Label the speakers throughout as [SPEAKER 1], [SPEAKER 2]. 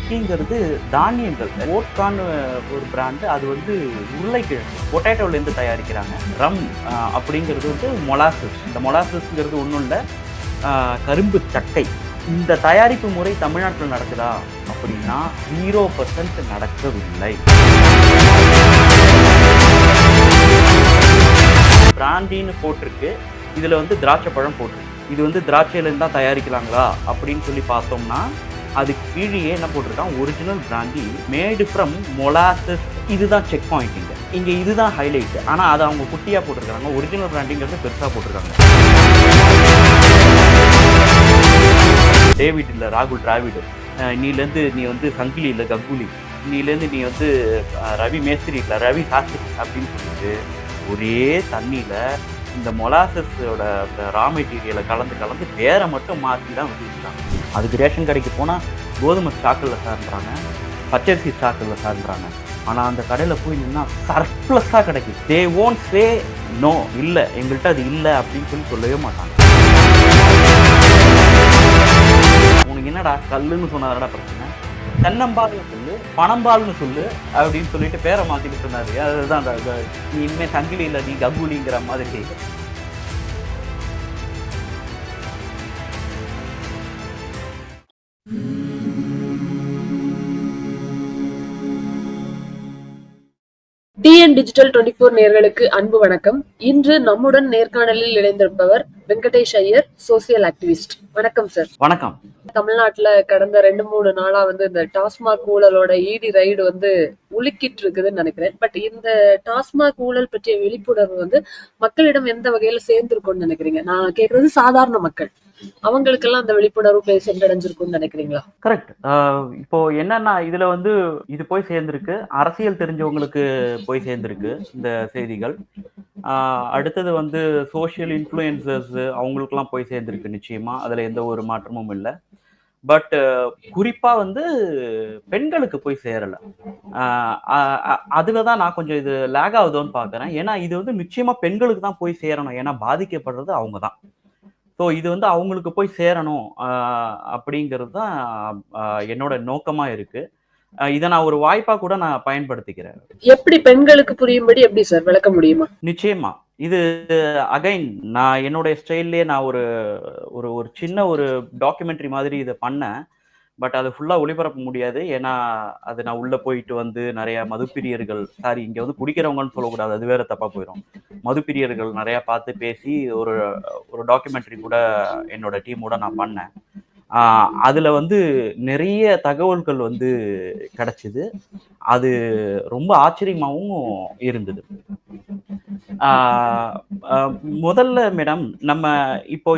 [SPEAKER 1] விஸ்கிங்கிறது தானியங்கள். வோட்கான்னு ஒரு பிராண்டு, அது வந்து உருளைக்கிழங்கு பொட்டேட்டோலேருந்து தயாரிக்கிறாங்க. ரம் அப்படிங்கிறது வந்து மொலாசஸ். இந்த மொலாசஸ்ங்கிறது ஒன்றும் இல்லை, கரும்பு சக்கை. இந்த தயாரிப்பு முறை தமிழ்நாட்டில் நடக்குதா அப்படின்னா 0% நடக்கவில்லை. பிராண்டின்னு போட்டிருக்கு, இதுல வந்து திராட்சை பழம் போட்டிருக்கு. இது வந்து திராட்சையிலேருந்து தான் தயாரிக்கலாங்களா அப்படின்னு சொல்லி பார்த்தோம்னா அதுக்கு கீழே என்ன போட்டிருக்கான், original brandy made from molasses. இதுதான் செக் பாயிண்ட். இங்க இதுதான் ஹைலைட். ஆனா அதை அவங்க குட்டியா போட்டிருக்காங்க, ஒரிஜினல் பிராண்டிங்கிறது பெருசா போட்டிருக்காங்க. டேவிட் இல்லை ராகுல் டிராவிடு, நீலேருந்து நீ வந்து சங்கிலி இல்லை கங்குலி, நீலேருந்து நீ வந்து ரவி மேஸ்திரி இல்லை ரவி சாஸ்திரி அப்படின்னு சொல்லிட்டு ஒரே தண்ணியில் இந்த மொலாசஸோட ரா மெட்டீரியலை கலந்து பேரை மட்டும் மாற்றி தான் வச்சுருக்காங்க. அதுக்கு ரேஷன் கடைக்கு போனால் கோதுமை சாக்கில் சார்ந்துறாங்க, பச்சரிசி சாக்கில் சார்ந்துறாங்க. ஆனால் அந்த கடையில் போய் நின்னா சர்ப்ளஸாக கிடைக்கும். தே ஓன்ட் சே நோ, இல்லை எங்கள்கிட்ட அது இல்லை அப்படின்னு சொல்லவே மாட்டாங்க. உனக்கு என்னடா கல்லுன்னு சொன்னாடா பிரச்சனை, தென்னம்பால்னு சொல்லு, பணம்பால்னு சொல்லு அப்படின்னு சொல்லிட்டு பேரை மாத்திட்டு சொன்னாரு. அதுதான் நீ இனிமே சங்கிலி இல்லை நீ கங்குலிங்கிற மாதிரி.
[SPEAKER 2] டிஎன் டிஜிட்டல் 24 நேயர்களுக்கு அன்பு வணக்கம். இன்று நம்முடன் நேர்காணலில் இணைந்திருப்பவர் வெங்கடேஷ் ஐயர், சோசியல் ஆக்டிவிஸ்ட். வணக்கம் சார்.
[SPEAKER 1] வணக்கம்.
[SPEAKER 2] தமிழ்நாட்டுல கடந்த 2-3 நாளா வந்து இந்த டாஸ்மாக் ஊழலோட இடி ரைடு வந்து உலுக்கிட்டு இருக்குதுன்னு நினைக்கிறேன். பட் இந்த டாஸ்மாக் ஊழல் பற்றிய விழிப்புணர்வு வந்து மக்களிடம் எந்த வகையில சேர்ந்திருக்கும்னு நினைக்கிறீங்க? நான் கேக்குறது சாதாரண மக்கள், அவங்களுக்கெல்லாம் அந்த விழிப்புணர்வு போய் சென்றடைஞ்சிருக்கும்னு நினைக்கிறீங்களா?
[SPEAKER 1] கரெக்ட். இப்போ என்னன்னா இதுல வந்து இது போய் சேர்ந்திருக்கு, அரசியல் தெரிஞ்சவங்களுக்கு போய் சேர்ந்திருக்கு இந்த செய்திகள். அடுத்தது வந்து சோஷியல் இன்ஃப்ளூயன்சர்ஸ் அவங்களுக்குலாம் போய் சேர்ந்திருக்கு நிச்சயமா, அதுல எந்த ஒரு மாற்றமும் இல்லை. பட் குறிப்பா வந்து பெண்களுக்கு போய் சேரல. அதுலதான் நான் கொஞ்சம் இது லேக் ஆகுதோன்னு பாக்குறேன். ஏன்னா இது வந்து நிச்சயமா பெண்களுக்கு தான் போய் சேரணும், ஏன்னா பாதிக்கப்படுறது அவங்க தான். ஸோ இது வந்து அவங்களுக்கு போய் சேரணும் அப்படிங்கிறது தான் என்னோட நோக்கமா இருக்கு. இதை நான் ஒரு வாய்ப்பா கூட நான் பயன்படுத்திக்கிறேன்.
[SPEAKER 2] எப்படி பெண்களுக்கு புரியும்படி எப்படி சார் விளக்க முடியுமா?
[SPEAKER 1] நிச்சயமா. இது அகைன் நான் என்னுடைய ஸ்டைல்லேயே நான் ஒரு ஒரு ஒரு சின்ன ஒரு டாக்குமெண்ட்ரி மாதிரி இதை பண்ணேன். பட் அது ஃபுல்லா ஒளிபரப்ப முடியாது. ஏன்னா அது நான் உள்ள போயிட்டு வந்து நிறைய மதுப்பிரியர்கள், சாரி இங்க வந்து குடிக்கிறவங்கன்னு சொல்லக்கூடாது, அது வேற தப்பா போயிடும். மதுப்பிரியர்கள் நிறைய பார்த்து பேசி ஒரு ஒரு டாக்குமெண்ட்ரி கூட என்னோட டீமோட நான் பண்ணேன். அதுல வந்து நிறைய தகவல்கள் வந்து கிடைச்சது. அது ரொம்ப ஆச்சரியமாவும் இருந்தது. முதல்ல மேடம், நம்ம இப்போ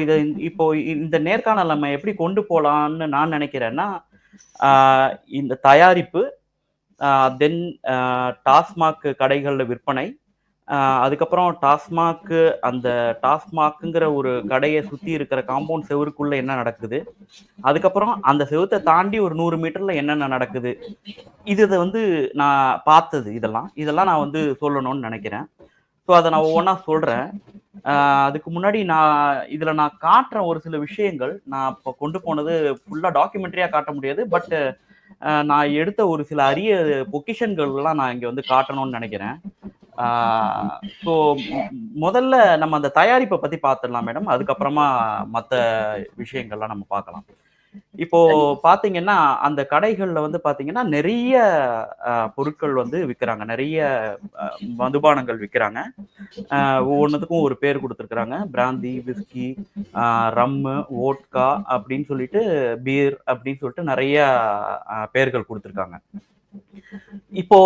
[SPEAKER 1] இந்த நேர்காணல் நம்ம எப்படி கொண்டு போலான்னு நான் நினைக்கிறேன்னா, இந்த தயாரிப்பு, தென் டாஸ்மாக் கடைகள்ல விற்பனை, அதுக்கப்புறம் டாஸ்மாக்கு, அந்த டாஸ்மாக்குங்கிற ஒரு கடையை சுத்தி இருக்கிற காம்பவுண்ட் செவருக்குள்ள என்ன நடக்குது, அதுக்கப்புறம் அந்த செவத்தை தாண்டி ஒரு 100 மீட்டர்ல என்னென்ன நடக்குது, இதை வந்து நான் பார்த்தது. இதெல்லாம் நான் வந்து சொல்லணும்னு நினைக்கிறேன். ஸோ அதை நான் ஒவ்வொன்றா சொல்றேன். அதுக்கு முன்னாடி நான் காட்டுற ஒரு சில விஷயங்கள், நான் இப்போ கொண்டு போனது ஃபுல்லா டாக்குமெண்ட்ரியா காட்ட முடியாது. பட் நான் எடுத்த ஒரு சில அரிய பொக்கிஷன்கள்லாம் நான் இங்க வந்து காட்டணும்னு நினைக்கிறேன். ஸோ முதல்ல நம்ம அந்த தயாரிப்பை பத்தி பார்த்துடலாம் மேடம், அதுக்கப்புறமா மற்ற விஷயங்கள்லாம் நம்ம பார்க்கலாம். இப்போ பாத்தீங்கன்னா அந்த கடைகள்ல வந்து பாத்தீங்கன்னா நிறைய பொருட்கள் வந்து விற்கிறாங்க, நிறைய மதுபானங்கள் விற்கிறாங்க. ஒவ்வொன்றுத்துக்கும் ஒரு பேர் கொடுத்துருக்குறாங்க. பிராந்தி, விஸ்கி, ரம்மு, வோட்கா அப்படின்னு சொல்லிட்டு, பீர் அப்படின்னு சொல்லிட்டு நிறைய பேர்கள் கொடுத்துருக்காங்க. இப்போ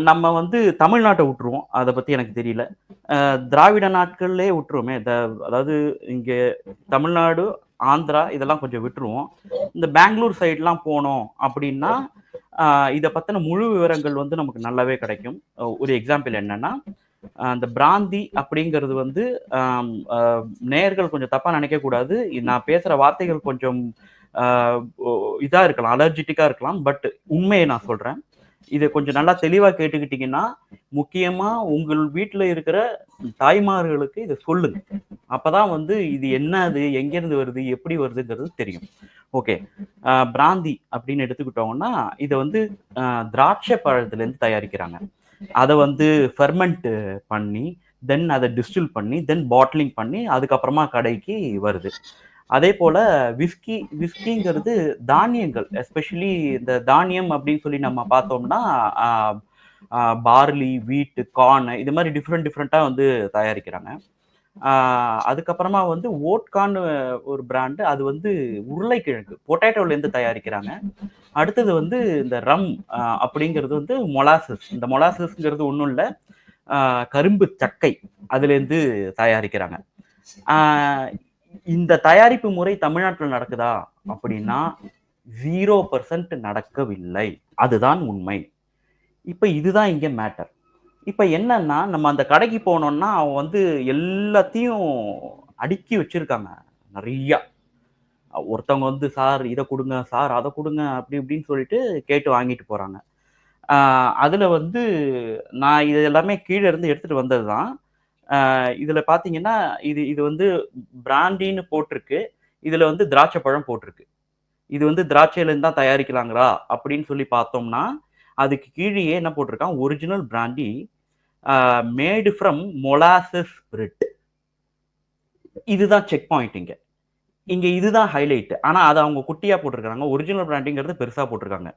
[SPEAKER 1] நம்ம வந்து தமிழ்நாட்டை விட்டுருவோம், அதை பத்தி எனக்கு தெரியல. திராவிட நாட்கள்லே விட்டுருவோமே, அதாவது இங்க தமிழ்நாடு, ஆந்திரா இதெல்லாம் கொஞ்சம் விட்டுருவோம். இந்த பெங்களூர் சைட்லாம் போனோம் அப்படின்னா இதை பத்தின முழு விவரங்கள் வந்து நமக்கு நல்லாவே கிடைக்கும். ஒரு எக்ஸாம்பிள் என்னன்னா, அந்த பிராந்தி அப்படிங்கிறது வந்து நேயர்கள் கொஞ்சம் தப்பா நினைக்க கூடாது. நான் பேசுற வார்த்தைகள் கொஞ்சம் இதா இருக்கலாம், அலர்ஜிட்டிக்கா இருக்கலாம். பட் உண்மையை நான் சொல்றேன். இத கொஞ்சம் நல்லா தெளிவா கேட்டுக்கிட்டீங்கன்னா, முக்கியமா உங்கள் வீட்ல இருக்கிற தாய்மார்களுக்கு இத சொல்லுங்க. அப்பதான் வந்து இது என்னது? எங்கேருந்து வருது? எப்படி வருதுங்கிறது தெரியும். ஓகே. பிராந்தி அப்படின்னு எடுத்துக்கிட்டோம்னா, இத வந்து அ திராட்சை பழத்திலேருந்து தயாரிக்கிறாங்க. அத வந்து ஃபெர்மென்ட் பண்ணி, தென் அத டிஸ்டில் பண்ணி, தென் பாட்டிலிங் பண்ணி, அதுக்கப்புறமா கடைக்கு வருது. அதேபோல விஸ்கிங்கிறது தானியங்கள். எஸ்பெஷலி இந்த தானியம் அப்படின்னு சொல்லி நம்ம பார்த்தோம்னா, அ அ பார்லி, வீட், கார்ன் இது மாரி டிஃபரெண்ட்டா வந்து தயாரிக்கிறாங்க. ஆ அதுக்கப்புறமா வந்து வோட்கான்னு ஒரு பிராண்ட். அது வந்து உருளைக்கிழங்கு, பொட்டேட்டோலேருந்து தயாரிக்கிறாங்க. அடுத்தது வந்து இந்த ரம் அப்படிங்கிறது வந்து மொலாசஸ். இந்த மொலாசஸ்ங்கிறது ஒண்ணும் இல்ல. ஆ கரும்பு சக்கை அதுலேருந்து தயாரிக்கிறாங்க. ஆ இந்த தயாரிப்பு முறை தமிழ்நாட்டுல நடக்குதா? அப்படின்னா 0% நடக்கவில்லை. அதுதான் உண்மை. இப்ப இதுதான் இங்க மேட்டர். இப்ப என்னன்னா, நம்ம அந்த கடைக்கு போனோம்னா, அவன் வந்து எல்லாத்தையும் அடுக்கி வச்சிருக்காங்க. நெறையா. ஒருத்தவங்க வந்து, "சார் இத குடுங்க, சார் அத குடுங்க" அப்படி இப்படின்னு சொல்லிட்டு கேட்டு வாங்கிட்டு போறாங்க. ஆ அதுல வந்து நான் இது எல்லாமே கீழ இருந்து எடுத்துட்டு வந்தது தான். இதுல பார்த்தீங்கன்னா, இது இது வந்து பிராண்டின்னு போட்டிருக்கு. இதுல வந்து திராட்சை பழம் போட்டிருக்கு. இது வந்து திராட்சையிலேருந்து தான் தயாரிக்கிறாங்களா? அப்படின்னு சொல்லி பார்த்தோம்னா, அதுக்கு கீழயே என்ன போட்டிருக்கான், original brandy made from molasses bread. இதுதான் செக் பாயிண்ட் இங்க. இங்க இதுதான் ஹைலைட். ஆனா அத அவங்க குட்டியா போட்டிருக்காங்க. ஒரிஜினல் பிராண்டிங்கிறது பெருசா போட்டிருக்காங்க.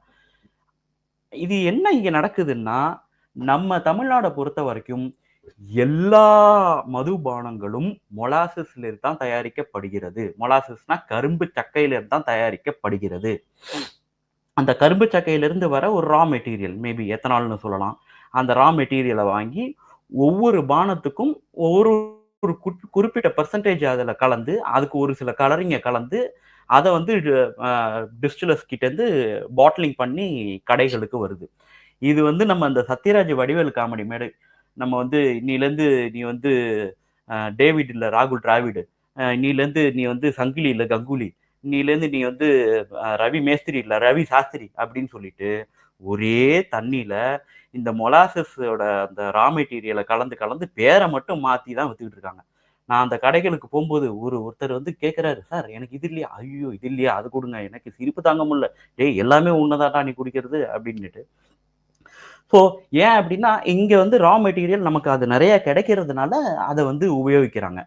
[SPEAKER 1] இது என்ன இங்க நடக்குதுன்னா, நம்ம தமிழ்நாட பொறுத்தவரைக்கும் எல்லா மதுபானங்களும் மொலாசஸ்ல தான் தயாரிக்கப்படுகிறது. மொலாசஸ்னா கரும்பு சக்கையிலிருந்து தான் தயாரிக்கப்படுகிறது. அந்த கரும்பு சக்கையிலிருந்து வர ஒரு ரா மெட்டீரியல். மேபி எத்தனால்ன்னு சொல்லலாம். அந்த ரா மெட்டீரியல வாங்கி ஒவ்வொரு பானத்துக்கும் ஒரு ஒரு குறிப்பிட்ட பெர்சன்டேஜ் அதுல கலந்து, அதுக்கு ஒரு சில கலரிங்க கலந்து, அத வந்து அ டிஸ்டில்லர்ஸ் கிட்டேருந்து பாட்டிலிங் பண்ணி கடைகளுக்கு வருது. இது வந்து நம்ம அந்த சத்யராஜ் வடிவேலு காமெடி மேடை. நம்ம வந்து இன்னிலேருந்து நீ வந்து டேவிட் இல்ல ராகுல் டிராவிடு. இன்னிலேருந்து நீ வந்து சங்கிலி இல்ல கங்குலி. இன்னிலேருந்து நீ வந்து ரவி மேஸ்திரி இல்ல ரவி சாஸ்திரி அப்படின்னு சொல்லிட்டு, ஒரே தண்ணீல இந்த மொலாசஸோட அந்த ரா மெட்டீரியல கலந்து கலந்து பேர மட்டும் மாத்தி தான் வித்துக்கிட்டு இருக்காங்க. நான் அந்த கடைகளுக்கு போம்போது ஒருத்தர் வந்து கேட்கிறாரு, "சார் எனக்கு இது இல்லையா?" "ஐய்யயோ! இது இல்லையா? அது குடுங்க." எனக்கு சிரிப்பு தாங்க முடியல. "டேய் எல்லாமே ஒண்ணு தான்டா நீ குடிக்கிறது" அப்படின்னுட்டு. ஸோ ஏன் அப்படின்னா, இங்க வந்து ரா மெட்டீரியல் நமக்கு அது நெறைய கிடைக்கிறதுனால, அத வந்து உபயோகிக்கிறாங்க.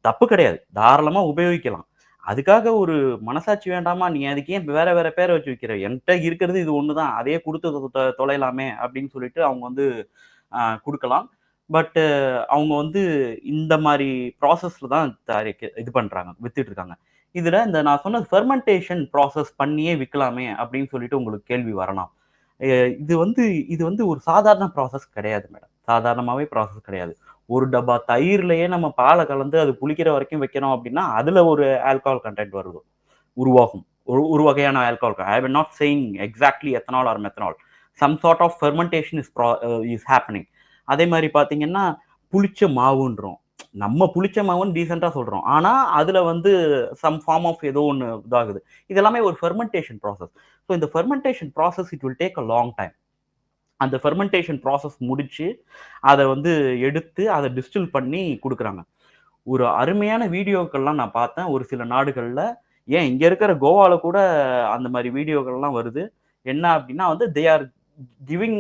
[SPEAKER 1] தப்பு கிடையாது. தாராளமா உபயோகிக்கலாம். அதுக்காக ஒரு மனசாட்சி வேண்டாமா? நீ அதுக்கு ஏன் வேற வேற பேர வச்சு விக்கிற? என்ட்ட இருக்கிறது இது ஒண்ணு தான். அதையே குடுத்து தொலையலாமே அப்படின்னு சொல்லிட்டு அவங்க வந்து குடுக்கலாம். பட் அவங்க வந்து இந்த மாரி ப்ராசஸ்ல தான் இது பண்றாங்க. வித்துட்டு இருக்காங்க. இதுல இந்த நான் சொன்ன ஃபெர்மென்டேஷன் ப்ராசஸ் பண்ணியே விக்கலாமே அப்படின்னு சொல்லிட்டு உங்களுக்கு கேள்வி வரலாம். எ இது வந்து இது வந்து ஒரு சாதாரண ப்ராசஸ் கிடையாது மேடம். சாதாரணமாவே ப்ராசஸ் கிடையாது. ஒரு டப்பா தயிர்லயே நம்ம பால கலந்து அது புளிக்கிற வரைக்கும் வைக்கிறோம் அப்படின்னா, அதுல ஒரு ஆல்கஹால் கன்டென்ட் வருது. உருவாகும். ஒரு வகையான alcohol. I will not saying exactly ethanol or methanol. Some sort of fermentation is happening. அதே மாரி பார்த்தீங்கன்னா, புளிச்ச மாவுன்றோம். நம்ம புளிச்ச மாவுன்னு டீசென்ட்டா சொல்றோம். ஆனா, அதுல வந்து சம் ஃபார்ம் ஆஃப் ஏதோ ஒண்ணு இதாகுது. இது எல்லாமே ஒரு ஃபெர்மென்டேஷன் ப்ராசஸ். ஸோ இந்த fermentation process it will take a long time. அந்த ஃபெர்மென்டேஷன் ப்ராசஸ் முடிச்சு, அத வந்து எடுத்து, அத டிஸ்டில் பண்ணி குடுக்குறாங்க. ஒரு அருமையான வீடியோக்கள்லாம் நான் பார்த்தேன். ஒரு சில நாடுகள்ல. ஏன் இங்க இருக்கிற கோவால கூட அந்த மாரி வீடியோக்கள்லாம் வருது. என்ன அப்டின்னா வந்து they are giving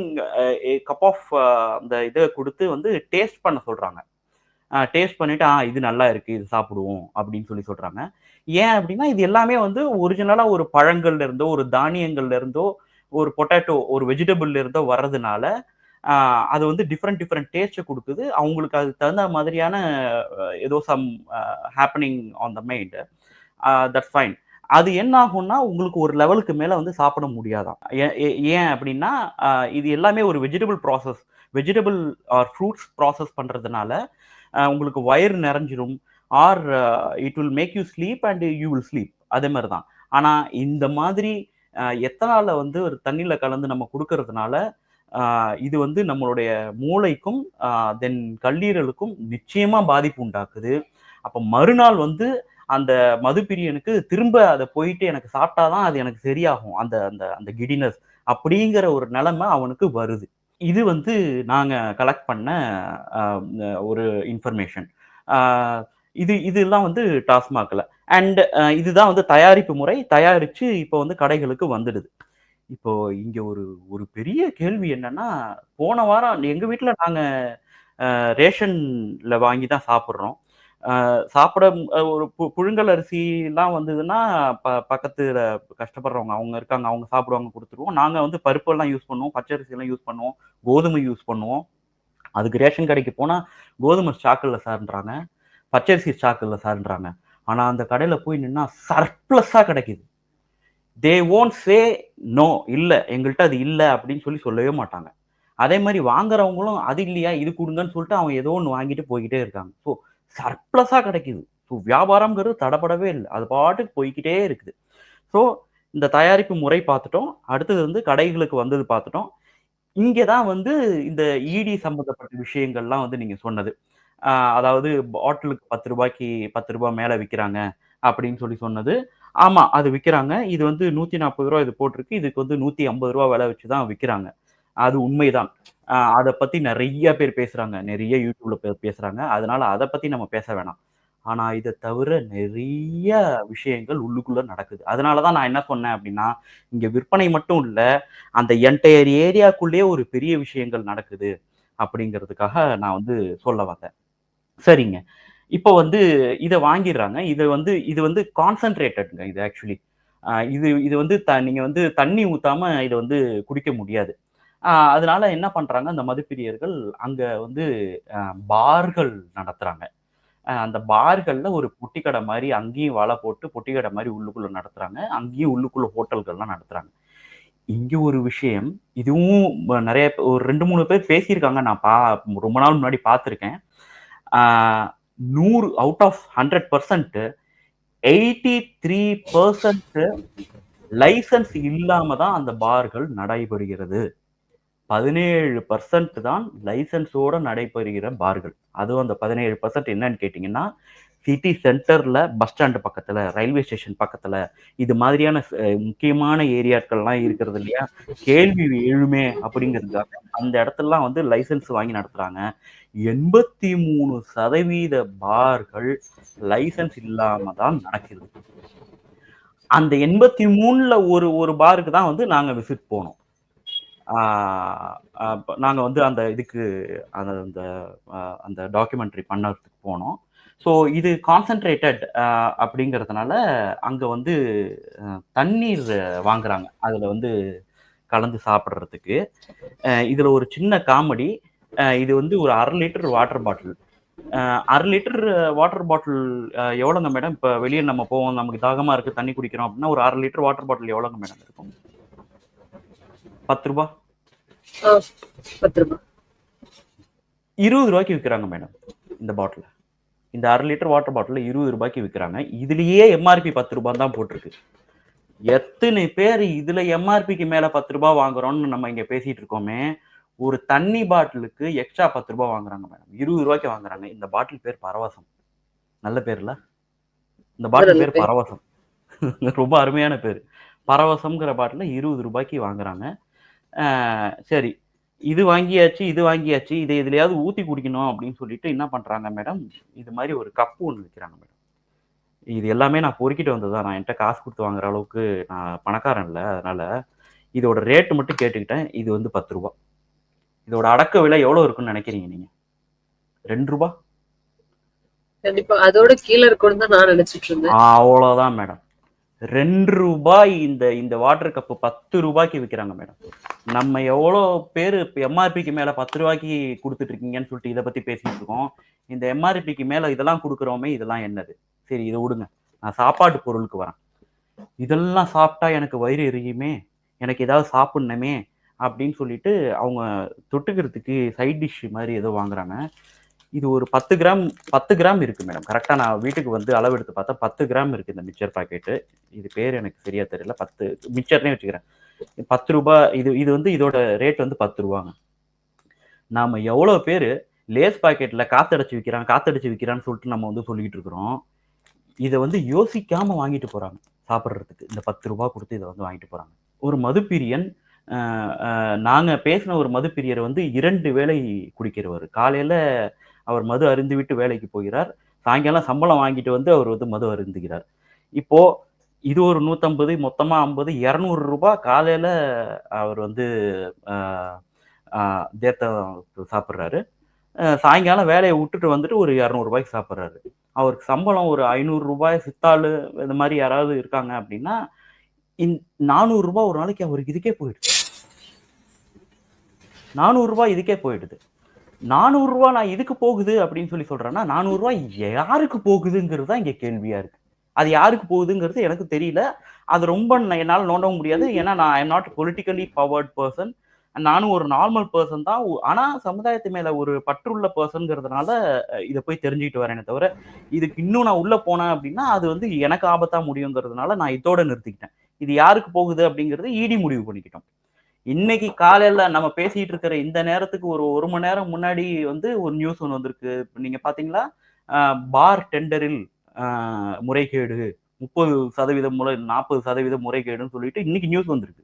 [SPEAKER 1] a cup of அந்த இத குடுத்து வந்து டேஸ்ட் பண்ண சொல்றாங்க. டேஸ்ட் பண்ணிட்டு, இது நல்லா இருக்கு. இது சாப்பிடுவோம் அப்படின்னு சொல்லி சொல்றாங்க. ஏன் அப்படின்னா, இது எல்லாமே வந்து ஒரிஜினலா ஒரு பழங்கள்ல இருந்தோ, ஒரு தானியங்கள்ல இருந்தோ, ஒரு பொட்டேட்டோ, ஒரு வெஜிடபிள்ல இருந்தோ வர்றதுனால, ஆ அது வந்து டிஃபரெண்ட் டிஃபரெண்ட் டேஸ்ட்ட குடுக்குது. அவங்களுக்கு அதுக்கு தகுந்த மாதிரியான ஏதோ some happening on the mind. That's fine. அது என்ன ஆகும்னா, உங்களுக்கு ஒரு லெவலுக்கு மேல வந்து சாப்பிட முடியாதாம். ஏ ஏ ஏன் அப்படின்னா, அ இது எல்லாமே ஒரு vegetable process. Vegetable or fruits process பண்றதுனால, உங்களுக்கு வயிறு நெறஞ்சிரும். Or it will make you sleep and you will sleep. அதே மாரி தான். ஆனா, இந்த மாதிரி எத்தனால வந்து ஒரு தண்ணீல கலந்து நம்ம குடுக்கறதுனால, அ இது வந்து நம்மளுடைய மூளைக்கும், தென் கல்லீரலுக்கும் நிச்சயமா பாதிப்பு உண்டாக்குது. அப்ப மறுநாள் வந்து அந்த மதுப்பிரியனுக்கு திரும்ப அதை போயிட்டு எனக்கு சாப்பிட்டாதான் அது எனக்கு சரியாகும், அந்த அந்த அந்த கிடினஸ் அப்படிங்கிற ஒரு நிலைமை அவனுக்கு வருது. இது வந்து நாங்க கலெக்ட் பண்ண ஒரு இன்ஃபர்மேஷன். இதெல்லாம் வந்து டாஸ்மாக்ல. அண்ட் இதுதான் வந்து தயாரிப்பு முறை. தயாரிச்சு இப்போ வந்து கடைகளுக்கு வந்துடுது. இப்போ இங்க ஒரு ஒரு பெரிய கேள்வி என்னன்னா, போன வாரம் எங்க வீட்ல நாங்க ரேஷன்ல வாங்கி தான் சாப்பிடுறோம். சாப்பிட ஒரு புழுங்கல் அரிசிலாம் வந்ததுன்னா, பக்கத்துல கஷ்டப்படுறவங்க அவங்க இருக்காங்க. அவங்க சாப்பிடுவாங்க குடுத்துருவோம். நாங்க வந்து பருப்பெல்லாம் யூஸ் பண்ணுவோம். பச்சை அரிசிலாம் யூஸ் பண்ணுவோம். கோதுமை யூஸ் பண்ணுவோம். அதுக்கு ரேஷன் கடைக்கு போனா, கோதுமை ஸ்டாக் இல்ல சார்ன்றாங்க. பச்சரிசி ஸ்டாக் இல்ல சார்ன்றாங்க. ஆனா அந்த கடையில போய் நின்னா சர்ப்ளஸா கிடைக்குது. They won't say no. இல்ல. எங்கள்ட்ட அது இல்ல அப்படின்னு சொல்லவே மாட்டாங்க. அதே மாரி வாங்குறவங்களும் அது இல்லையா, இது குடுங்கன்னு சொல்லிட்டு அவன் ஏதோ ஒண்ணு வாங்கிட்டு போய்க்கிட்டே இருக்காங்க. ஸோ சர்ப்ளஸா கிடைக்குது. ஸோ வியாபாரம்ங்கிறது தடபடவே இல்ல. அது பாட்டுக்கு போய்க்கிட்டே இருக்குது. ஸோ இந்த தயாரிப்பு முறை பார்த்துட்டோம். அடுத்தது வந்து கடைகளுக்கு வந்தது பார்த்துட்டோம். இங்க தான் வந்து இந்த ஈடி சம்பந்தப்பட்ட விஷயங்கள்லாம் வந்து நீங்க சொன்னது. அதாவது பாட்டிலுக்கு ரூ. 10க்கு ரூ. 10 மேல விக்கிறாங்க அப்படின்னு சொன்னது. ஆமா, அது விக்கிறாங்க. இது வந்து ரூ. 140 இது போட்டிருக்கு. இதுக்கு வந்து ரூ. 150 விலை வச்சு தான் விக்கிறாங்க. அது உண்மைதான். அத பத்தி நெறைய பேர் பேசுறாங்க. நெறைய YouTubeல பேசுறாங்க. அதனால அத பத்தி நம்ம பேச வேணாம். ஆனா இத தவிர நெறைய விஷயங்கள் உள்ளுக்குள்ள நடக்குது. அதனால தான் நான் என்ன சொன்னேன் அப்படின்னா, இங்க விற்பனை மட்டும் இல்ல, அந்த என்டயர் ஏரியாக்குள்ளேயே ஒரு பெரிய விஷயங்கள் நடக்குது அப்படிங்கிறதுக்காக நான் வந்து சொல்ல வந்தேன். சரிங்க. இப்போ வந்து இத வாங்கிர்றாங்க. இது வந்து கான்சன்ட்ரேட்டட்ங்க இது ஆக்சுவலி. இது இது வந்து நீங்க வந்து தண்ணி ஊத்தாம இத வந்து குடிக்க முடியாது. அதனால என்ன பண்றாங்க, அந்த மதுப்பிரியர்கள் அங்க வந்து பார்கள் நடத்துறாங்க. அந்த பார்கள்ல ஒரு பொட்டி கடை மாரி அங்கேயும் வலை போட்டு பொட்டி கடை மாரி உள்ளுக்குள்ள நடத்துறாங்க. அங்கேயும் உள்ளுக்குள்ள ஹோட்டல்கள்லாம் நடத்துறாங்க. இங்க ஒரு விஷயம், இதுவும் நெறைய ஒரு 2, 3 பேர் பேசியிருக்காங்க. நான் ரொம்ப நாள் முன்னாடி பார்த்துருக்கேன். ஆ 100 அவுட் ஆஃப் 100% 83% லைசென்ஸ் இல்லாம தான் அந்த பார்கள் நடைபெறுகிறது. 17% தான் லைசென்ஸோட நடைபெறுகிற பார்கள். அதுவும் அந்த 17% என்னன்னு கேட்டீங்கன்னா, சிட்டி சென்டர்ல, பஸ் ஸ்டாண்ட் பக்கத்துல, ரயில்வே ஸ்டேஷன் பக்கத்துல, இது மாதிரியான முக்கியமான ஏரியாக்கள்லாம் இருக்கிறது இல்லையா? கேள்வி எழுமே அப்படிங்கிறதுக்காக அந்த இடத்துலலாம் வந்து லைசென்ஸ் வாங்கி நடத்துறாங்க. 83% பார்கள் லைசென்ஸ் இல்லாம தான் நடக்குது. அந்த 83ல ஒரு பாருக்கு தான் வந்து நாங்க விசிட் போனோம். ஆ நாங்க வந்து அந்த இதுக்கு அந்த அந்த அந்த டாக்குமெண்ட்ரி பண்ணறதுக்கு போனோம். ஸோ இது கான்சன்ட்ரேட்டட் அப்படிங்கிறதுனால அங்க வந்து தண்ணீர் வாங்குறாங்க. அதுல வந்து கலந்து சாப்பிடுறதுக்கு. இதுல ஒரு சின்ன காமெடி. இது வந்து ஒரு 1/2 litre water bottle. 1/2 litre water bottle எவ்வளோங்க மேடம்? இப்ப வெளிய நம்ம போவோம், நமக்கு தாகமா இருக்கு, தண்ணி குடிக்கிறோம் அப்படின்னா, ஒரு 1/2 லிட்டர் வாட்டர் பாட்டில் எவ்வளோங்க மேடம் இருக்கும்? ரூ. 10?
[SPEAKER 2] ரூ. 10.
[SPEAKER 1] ரூ. 20 விக்கிறாங்க மேடம் இந்த பாட்டில. இந்த 1/2 லிட்டர் வாட்டர் பாட்டில் ரூ. 20 விக்கிறாங்க. இதுலயே எம்ஆர்பி ரூ. 10 தான் போட்டிருக்கு. எத்தனை பேர் இதுல எம்ஆர்பிக்கு மேல ரூ. 10 வாங்குறோம்னு நம்ம இங்க பேசிட்டு இருக்கோமே. ஒரு தண்ணி பாட்டிலுக்கு எக்ஸ்ட்ரா ரூ. 10 வாங்குறாங்க மேடம். ரூ. 20 வாங்குறாங்க. இந்த பாட்டில் பேர் பரவசம். நல்ல பேர்ல? இந்த பாட்டில் பேர் பரவசம். ரொம்ப அருமையான பேரு. பரவசம்ங்கிற பாட்டில ரூ. 20 வாங்குறாங்க. சரி. இது வாங்கியாச்சு, இது வாங்கியாச்சு. இத எதுலயாவது ஊத்தி குடிக்கணும் அப்படின்னு சொல்லிட்டு என்ன பண்றாங்க மேடம், இது மாரி ஒரு கப்பு ஒண்ணு விக்கிறாங்க மேடம். இது எல்லாமே நான் பொறுக்கிட்டு வந்தது தான். நான் என்ட்ட காசு குடுத்து வாங்குற அளவுக்கு நான் பணக்காரன் இல்ல. அதனால இதோட ரேட் மட்டும் கேட்டுக்கிட்டேன். இது வந்து ரூ. 10. இதோட அடக்க விலை எவ்வளோ இருக்கும்னு நெனைக்கிறீங்க நீங்க? ரூ. 2?
[SPEAKER 2] கண்டிப்பா. அதோட கீழ இருக்கும்னு தான் நான் நினைச்சிட்டு இருந்தேன்.
[SPEAKER 1] அவ்வளோதான் மேடம். ரூ. 2 இந்த இந்த வாட்டர் கப்பு ரூ. 10க்கு விக்கிறாங்க மேடம். நம்ம எவ்வளோ பேரு இப்ப எம்ஆர்பிக்கு மேல ரூ. 10க்கு குடுத்துட்டு இருக்கீங்கன்னு சொல்லிட்டு இத பத்தி பேசிட்டு இருக்கோம். இந்த எம்ஆர்பிக்கு மேல இதெல்லாம் குடுக்குறோமே, இதெல்லாம் என்னது? சரி இத விடுங்க. நான் சாப்பாட்டு பொருளுக்கு வரேன். இதெல்லாம் சாப்பிட்டா எனக்கு வயிறு எரியுமே, எனக்கு ஏதாவது சாப்பிடணுமே அப்படின்னு சொல்லிட்டு அவங்க தொட்டுக்கிறதுக்கு சைட் டிஷ் மாரி ஏதோ வாங்குறாங்க. இது ஒரு 10 கிராம் இருக்கு மேடம். கரெக்ட்டா நான் வீட்டுக்கு வந்து அளவெடுத்து பார்த்தா 10 கிராம் இருக்கு இந்த மிக்சர் பாக்கெட்டு. இது பேர் எனக்கு சரியா தெரியல. மிக்சர்னே வச்சுக்கிறேன். ரூ. 10 இது இது வந்து இதோட ரேட் வந்து ரூ. 10ங்க. நாம எவ்வளோ பேரு லேஸ் பாக்கெட்ல காத்தடைச்சு விக்கிறான், காத்தடிச்சு விக்கிறான்னு சொல்லிட்டு நம்ம வந்து சொல்லிக்கிட்டு இருக்கிறோம். இதை வந்து யோசிக்காம வாங்கிட்டு போறாங்க சாப்பிட்றதுக்கு. இந்த 10 ரூபா கொடுத்து இதை வந்து வாங்கிட்டு போறாங்க. ஒரு மதுப்பிரியன், நாங்க பேசின ஒரு மதுப்பிரியர் வந்து 2 வேளை குடிக்கிறவர். காலையில அவர் மது அருந்திவிட்டு வேலைக்கு போகிறார். சாயங்காலம் சம்பளம் வாங்கிட்டு வந்து அவர் வந்து மது அருந்துகிறார். இப்போ இது ஒரு 150, மொத்தமா 50, ரூ. 200 காலையில அவர் வந்து அ அ தேத்தம் சாப்பிடுறாரு. சாயங்காலம் வேலைய விட்டுட்டு வந்துட்டு ஒரு ரூ. 200 சாப்பிடுறாரு. அவருக்கு சம்பளம் ஒரு ரூ. 500 சித்தாளு இந்த மாரி யாராவது இருக்காங்க அப்படின்னா, ரூ. 400 ஒரு நாளைக்கு அவருக்கு இதுக்கே போயிடுது. ரூ. 400 இதுக்கே போயிடுது. ரூ. 400 நான் இதுக்கு போகுது அப்படின்னு சொல்லி சொல்றேன்னா, ரூ. 400 யாருக்கு போகுதுங்கிறது தான் இங்க கேள்வியா இருக்கு. அது யாருக்கு போகுதுங்கிறது எனக்கு தெரியல. அது ரொம்ப என்னால நோண்டவும் முடியாது. ஏன்னா நான் I am not politically powered person. நானும் ஒரு நார்மல் பெர்சன் தான். ஆனா சமுதாயத்து மேல ஒரு பற்றுள்ள பெர்சன்ங்கிறதுனால இத போய் தெரிஞ்சுக்கிட்டு வரேனே தவிர, இதுக்கு இன்னும் நான் உள்ள போனேன் அப்படின்னா, அது வந்து எனக்கு ஆபத்தா முடியுங்கிறதுனால நான் இதோட நிறுத்திக்கிட்டேன். இது யாருக்கு போகுது அப்படிங்கிறது ஈடி முடிவு பண்ணிக்கிட்டோம். இன்னைக்கு காலையில நம்ம பேசிட்டு இருக்கிற இந்த நேரத்துக்கு ஒரு 1 மணி நேரம் முன்னாடி வந்து ஒரு நியூஸ் ஒண்ணு வந்திருக்கு. நீங்க பார்த்தீங்களா? பார் டெண்டரில் முறைகேடு 30% 40% முறைகேடுன்னு சொல்லிட்டு இன்னைக்கு நியூஸ் வந்திருக்கு.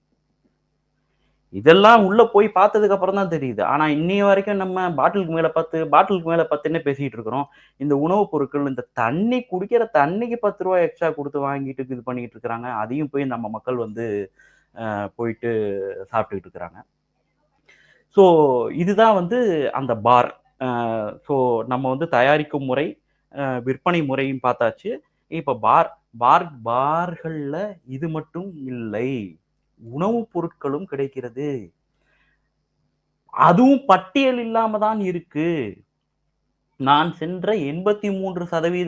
[SPEAKER 1] இதெல்லாம் உள்ள போய் பார்த்ததுக்கு அப்புறம் தான் தெரியுது. ஆனா இன்னைய வரைக்கும் நம்ம பாட்டிலுக்கு மேல 10, பாட்டிலுக்கு மேல 10ன்னே பேசிட்டு இருக்கிறோம். இந்த உணவுப் பொருட்கள், இந்த தண்ணி குடிக்கிற தண்ணிக்கு ரூ. 10 எக்ஸ்ட்ரா குடுத்து வாங்கிட்டு இது பண்ணிட்டு இருக்கிறாங்க. அதையும் போய் நம்ம மக்கள் வந்து போயிட்டு சாப்பிட்டுக்கிட்டு இருக்கிறாங்க. ஸோ இதுதான் வந்து அந்த பார். ஸோ நம்ம வந்து தயாரிக்கும் முறை, விற்பனை முறையும் பார்த்தாச்சு. இப்ப பார்கள்ல இது மட்டும் இல்லை. உணவுப் பொருட்களும் கிடைக்கிறது. அதுவும் பட்டியல் இல்லாம தான் இருக்கு. நான் சென்ற 83%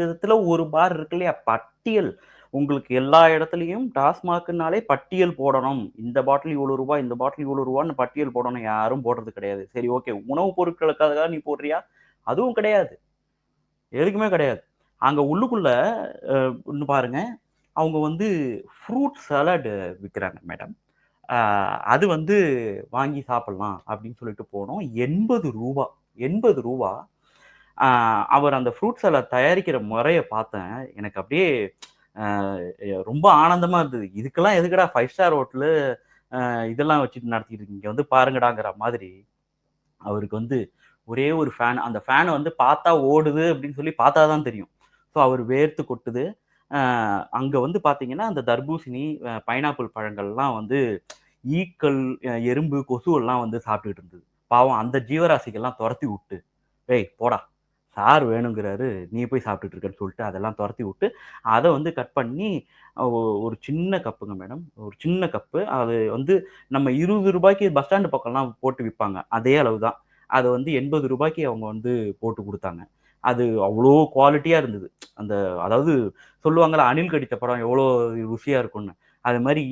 [SPEAKER 1] ஒரு பார் இருக்கு இல்லையா? பட்டியல். உங்களுக்கு எல்லா இடத்துலயும் டாஸ்மாக்னாலே பட்டியல் போடணும். இந்த பாட்டில் இவ்வளோ ரூபாய், இந்த பாட்டில் இவ்வளோ ரூபான்னு பட்டியல் போடணும். யாரும் போடுறது கிடையாது. சரி ஓகே. உணவுப் பொருட்களுக்காக நீ போடுறியா? அதுவும் கிடையாது. எதுக்குமே கிடையாது. அங்க உள்ளுக்குள்ள ஒண்ணு பாருங்க. அவங்க வந்து ஃப்ரூட் சாலட் விக்கிறாங்க மேடம். அ அது வந்து வாங்கி சாப்பிடலாம் அப்படின்னு சொல்லிட்டு போனோம். ரூ. 80 ரூ. 80 அவர் அந்த ஃப்ரூட் சாலட் தயாரிக்கிற முறைய பார்த்தேன். எனக்கு அப்படியே அ ரொம்ப ஆனந்தமா இருந்தது. இதுக்கெல்லாம் எதுக்குடா 5 ஸ்டார் ஹோட்டலு இதெல்லாம் வச்சுட்டு நடத்திட்டு இருக்கீங்க. இங்க வந்து பாருங்கடாங்கிற மாதிரி. அவருக்கு வந்து ஒரே ஒரு ஃபேன். அந்த ஃபேன் வந்து பார்த்தா ஓடுது அப்படின்னு சொல்லி பார்த்தா தான் தெரியும். ஸோ அவர் வேர்த்து கொட்டுது. அ அங்க வந்து பார்த்தீங்கன்னா, அந்த தர்பூசணி, பைனாப்பிள் பழங்கள்லாம் வந்து ஈக்கள், எறும்பு, கொசுவெல்லாம் வந்து சாப்பிட்டுட்டு இருந்தது. பாவம் அந்த ஜீவராசிகள்லாம் தொரத்தி விட்டு, "ஏய் போடா! சார் வேணுங்கிறாரு. நீ போய் சாப்பிட்டுட்டு இருக்கன்னு" சொல்லிட்டு அதெல்லாம் தொரத்தி விட்டு, அத வந்து கட் பண்ணி ஒரு சின்ன கப்புங்க மேடம். ஒரு சின்ன கப்பு. அது வந்து நம்ம ரூ. 20 பஸ் ஸ்டாண்ட் பக்கம்லாம் போட்டு விப்பாங்க. அதே அளவு தான். அத வந்து ரூ. 80 அவங்க வந்து போட்டு குடுத்தாங்க. அது அவ்ளோ குவாலிட்டியா இருந்தது. அந்த அதாவது சொல்லுவாங்கல்ல, அணில் கடித்த பழம் எவ்வளோ ருசியா இருக்கும்னு. அது மாரி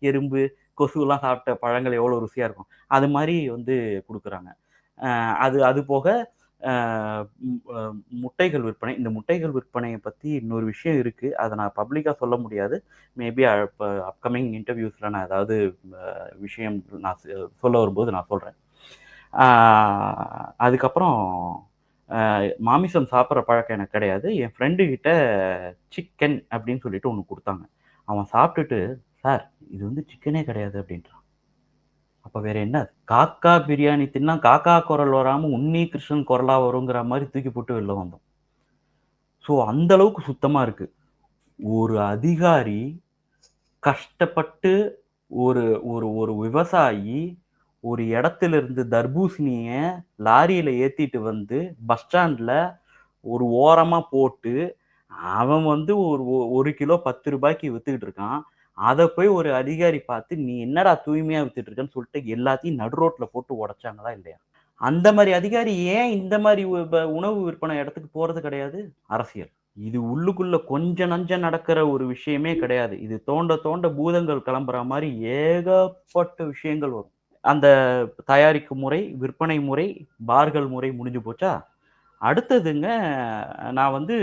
[SPEAKER 1] எறும்பு, கொசுலாம் சாப்பிட்ட பழங்கள் எவ்வளோ ருசியா இருக்கும். அது மாரி வந்து குடுக்குறாங்க. அது அது போக அ ம் அ முட்டைகள் விற்பனை. இந்த முட்டைகள் விற்பனைய பத்தி இன்னொரு விஷயம் இருக்கு. அத நான் பப்ளிக்கா சொல்ல முடியாது. மேபி அப்கமிங் இன்டர்வியூஸ்ல நான் ஏதாவது விஷயம் நான் சொல்ல வரும்போது நான் சொல்றேன். ஆ அதுக்கப்புறம் மாமிசம் சாப்பிடுற பழக்கம் எனக்கு கிடையாது. என் ஃப்ரெண்டு கிட்ட சிக்கன் அப்படின்னு சொல்லிட்டு ஒண்ணு குடுத்தாங்க. அவன் சாப்பிட்டுட்டு, "சார் இது வந்து சிக்கனே கிடையாது" அப்படின்றான். அப்ப வேற என்ன? காக்கா பிரியாணி தின்னா காக்கா குரல் வராம உன்னி கிருஷ்ணன் குரலா வருங்கிற மாரி தூக்கி போட்டு வெளில வந்தோம். ஸோ அந்த அளவுக்கு சுத்தமா இருக்கு. ஒரு அதிகாரி கஷ்டப்பட்டு ஒரு ஒரு ஒரு விவசாயி ஒரு இடத்திலிருந்து தர்பூசணிய லாரியில ஏத்திட்டு வந்து பஸ் ஸ்டாண்ட்ல ஒரு ஓரமா போட்டு, அவன் வந்து ஒரு 1 கிலோ ரூ. 10க்கு வித்துக்கிட்டு இருக்கான். அத போய் ஒரு அதிகாரி பார்த்து, "நீ என்னடா தூய்மையா வித்துட்டு இருக்கன்னு" சொல்லிட்டு எல்லாத்தையும் நடு ரோட்ல போட்டு உடைச்சாங்களா இல்லையா? அந்த மாரி அதிகாரி ஏன் இந்த மாரி உணவு விற்பனை இடத்துக்கு போறது கிடையாது? அரசியல். இது உள்ளுக்குள்ள கொஞ்சம் நஞ்சம் நடக்கிற ஒரு விஷயமே கிடையாது. இது தோண்ட தோண்ட பூதங்கள் கிளம்புற மாரி ஏகப்பட்ட விஷயங்கள் வரும். அந்த தயாரிக்கும் முறை, விற்பனை முறை, பார்கள் முறை முடிஞ்சு போச்சா? அடுத்ததுங்க நான் வந்து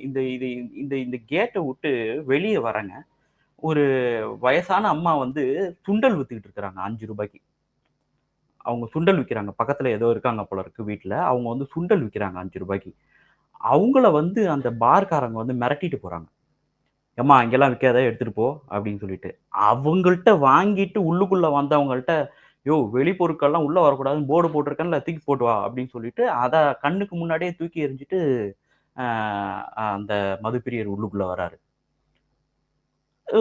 [SPEAKER 1] இந்த இது இந்த இந்த கேட்ட விட்டு வெளிய வரேங்க. ஒரு வயசான அம்மா வந்து சுண்டல் வித்துக்கிட்டு இருக்கிறாங்க ரூ. 5க்கு. அவங்க சுண்டல் விக்கிறாங்க. பக்கத்துல ஏதோ இருக்காங்க போல இருக்கு வீட்ல. அவங்க வந்து சுண்டல் விக்கிறாங்க ரூ. 5க்கு. அவங்கள வந்து அந்த பார்காரங்க வந்து மிரட்டிட்டு போறாங்க. "ஏம்மா இங்கெல்லாம் விக்காத எடுத்துட்டு போ" அப்படின்னு சொல்லிட்டு. அவங்கள்ட்ட வாங்கிட்டு உள்ளுக்குள்ள வந்தவங்கள்ட்ட, "யோவ்! வெளி பொருட்கள்லாம் உள்ள வரக்கூடாதுன்னு போர்டு போட்டிருக்கேன்ல, தூக்கி போட்டு வா" அப்படின்னு சொல்லிட்டு, அத கண்ணுக்கு முன்னாடியே தூக்கி எறிஞ்சுட்டு, அ அந்த மதுப்பிரியர் உள்ளுக்குள்ள வராரு. உ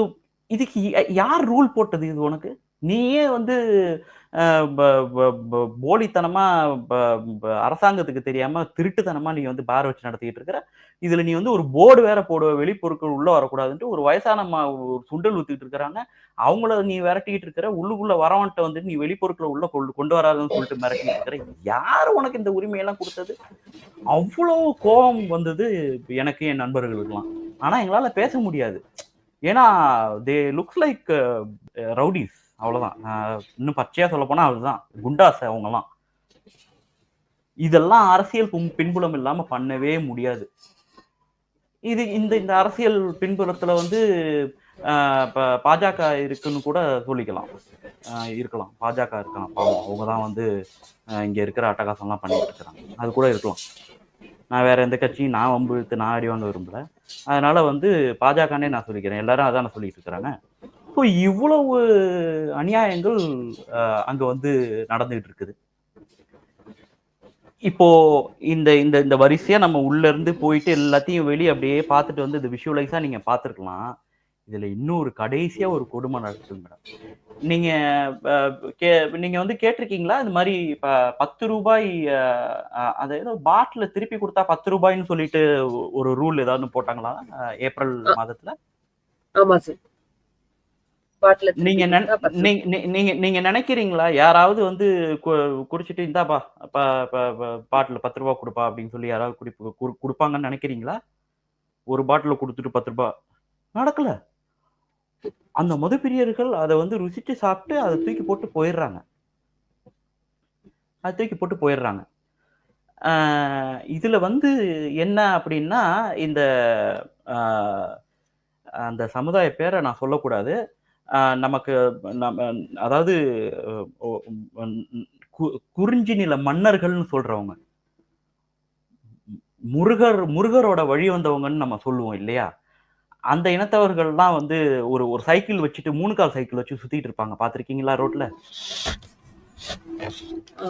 [SPEAKER 1] இதுக்கு யார் ரூல் போட்டது இது உனக்கு? நீயே வந்து அ ப ப ப போலித்தனமா ப ப அரசாங்கத்துக்கு தெரியாம திருட்டுத்தனமா நீ வந்து பார் வச்சு நடத்திட்டு இருக்கிற. இதுல நீ வந்து ஒரு போர்டு வேற போடுவ. வெளிப்பொருட்கள் உள்ள வரக்கூடாதுன்ட்டு. ஒரு வயசான ஒரு சுண்டல் வித்துட்டு இருக்கிறாங்க. அவங்கள நீ விரட்டிட்டு இருக்கிற. உள்ளுக்குள்ள வரவன்ட்ட வந்துட்டு நீ வெளிப்பொருட்கள உள்ள கொண்டு வராதன்னு சொல்லிட்டு மிரட்டிட்டு இருக்கிற. யாரு உனக்கு இந்த உரிமையெல்லாம் குடுத்தது? அவ்வளோ கோவம் வந்தது எனக்கு, என் நண்பர்களுக்கெல்லாம். ஆனா எங்களால பேச முடியாது. ஏன்னா, தே லுக்ஸ் லைக் ரவுடீஸ் அவ்வளோதான். இன்னும் பச்சையா சொல்லப்போனா அதுதான். குண்டாஸ் அவங்கலாம். இதெல்லாம் அரசியல் பின்புலம் இல்லாம பண்ணவே முடியாது. இது இந்த இந்த அரசியல் பின்புலத்துல வந்து பாஜக இருக்குன்னு கூட சொல்லிக்கலாம். இருக்கலாம். பாஜக இருக்கலாம். பாவம். அவங்க தான் வந்து இங்க இருக்கிற அட்டகாசம்லாம் பண்ணிட்டு இருக்கிறாங்க. அது கூட இருக்கலாம். நான் வேற எந்த கட்சியும் நான் வம்பு இழுத்து நான் அடி வாங்க விரும்பல. அதனால வந்து பாஜகன்னே நான் சொல்லிக்கிறேன். எல்லாரும் அதானே சொல்லிட்டு இருக்கிறாங்க. இப்போ இவ்வளவு அநியாயங்கள் அங்க வந்து நடந்துகிட்டு இருக்குது. இப்போ இந்த இந்த இந்த வரிசையா நம்ம உள்ள இருந்து போயிட்டு எல்லாத்தையும் வெளிய அப்படியே பார்த்துட்டு வந்து இந்த விஷுவலைஸா நீங்க பார்த்துருக்கலாம். இதுல இன்னொரு கடைசியா ஒரு கொடுமை நடக்குது மேடம். நீங்க அ கே நீங்க வந்து கேட்டிருக்கீங்களா? இந்த மாரி இப்ப ரூ. 10 அது ஏதோ பாட்டில திருப்பி குடுத்தா ரூ. 10ன்னு சொல்லிட்டு ஒரு ரூல் ஏதாவது போட்டாங்களா? ஏப்ரல்
[SPEAKER 2] அ
[SPEAKER 1] மாதத்துல?
[SPEAKER 2] ஆமா சார். பாட்டில திருப்பி
[SPEAKER 1] நீங்க நென
[SPEAKER 2] குடுத்தா ரூ. 10.
[SPEAKER 1] நீங்க நீ நீங்க நீங்க நெனைக்கிறீங்களா? யாராவது வந்து கு குடிச்சிட்டு இந்தாப்பா ப ப ப பாட்டில்ல ரூ. 10 குடுப்பா அப்படின்னு சொல்லி யாராவது குடுப்பாங்கன்னு நெனைக்கிறீங்களா? ஒரு பாட்டில குடுத்துட்டு ரூ. 10 நடக்கல. அந்த மதுப்பிரியர்கள் அத வந்து ருசிச்சு சாப்ட்டு அத தூக்கி போட்டு போயிர்றாங்க. அத தூக்கி போட்டு போயிர்றாங்க. ஆ இதுல வந்து என்ன அப்படின்னா, இந்த ஆ அந்த சமுதாய பேர நான் சொல்லக்கூடாது. நமக்கு நம்ம அதாவது ஒ ம் கு குறிஞ்சி நில மன்னர்கள்னு சொல்றவங்க. முருகரோட வழி வந்தவங்கன்னு நம்ம சொல்லுவோம் இல்லையா? அந்த இனத்தவர்கள்லாம் வந்து ஒரு ஒரு சைக்கிள் வச்சுட்டு 3 கால் சைக்கிள் வச்சு சுத்திட்டு இருப்பாங்க. பார்த்திருக்கீங்களா ரோட்ல?
[SPEAKER 2] ஆ.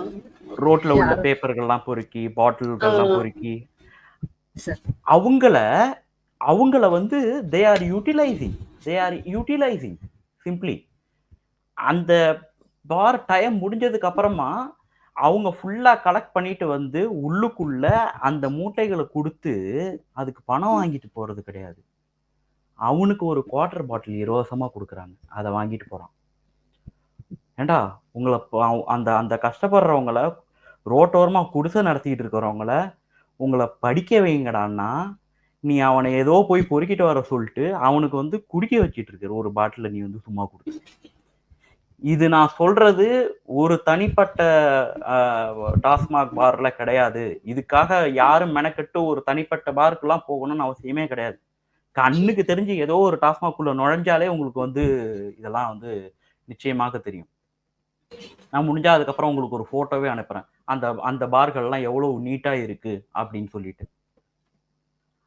[SPEAKER 1] ரோட்ல உள்ள
[SPEAKER 2] யாரு?
[SPEAKER 1] பேப்பர்கள்லாம் பொறுக்கி,
[SPEAKER 2] ஆ.
[SPEAKER 1] பாட்டில்கள்லாம் பொறுக்கி,
[SPEAKER 2] சார்.
[SPEAKER 1] அவங்கள அவங்கள வந்து they are utilizing. They are utilizing simply. அந்த பார் டைம் முடிஞ்சதுக்கு அப்புறமா, அவங்க ஃபுல்லா கலெக்ட் பண்ணிட்டு வந்து, உள்ளுக்குள்ள அந்த மூட்டைகள குடுத்து, அதுக்கு பணம் வாங்கிட்டு போறது கிடையாது. அவனுக்கு ஒரு குவார்ட்டர் பாட்டில் இலவசமா குடுக்குறாங்க. அத வாங்கிட்டு போறான். ஏன்டா உங்கள அந்த அந்த கஷ்டப்படுறவங்கள, ரோட்டோரமா குடிசை நடத்திட்டு இருக்கிறவங்கள, உங்கள படிக்க வைங்கடான்னா, நீ அவன ஏதோ போய் பொறுக்கிட்டு வர சொல்ட்டு, அவனுக்கு வந்து குடிக்க வச்சுட்டு இருக்கிற ஒரு பாட்டில நீ வந்து சும்மா குடுத்து. இது நான் சொல்றது ஒரு தனிப்பட்ட அ டாஸ்மாக் பார்ல கிடையாது. இதுக்காக யாரும் மெனக்கெட்டு ஒரு தனிப்பட்ட பாருக்குலாம் போகணும்னு அவசியமே கிடையாது. கண்ணுக்கு தெரிஞ்சு ஏதோ ஒரு டாஸ்மாக்குள்ள நுழைஞ்சாலே உங்களுக்கு வந்து இதெல்லாம் வந்து நிச்சயமாக தெரியும். நான் முடிஞ்சா அதுக்கப்புறம் உங்களுக்கு ஒரு ஃபோட்டோவே அனுப்புறேன். அந்த அந்த பார்கள்லாம் எவ்வளவு நீட்டா இருக்கு அப்படின்னு சொல்லிட்டு.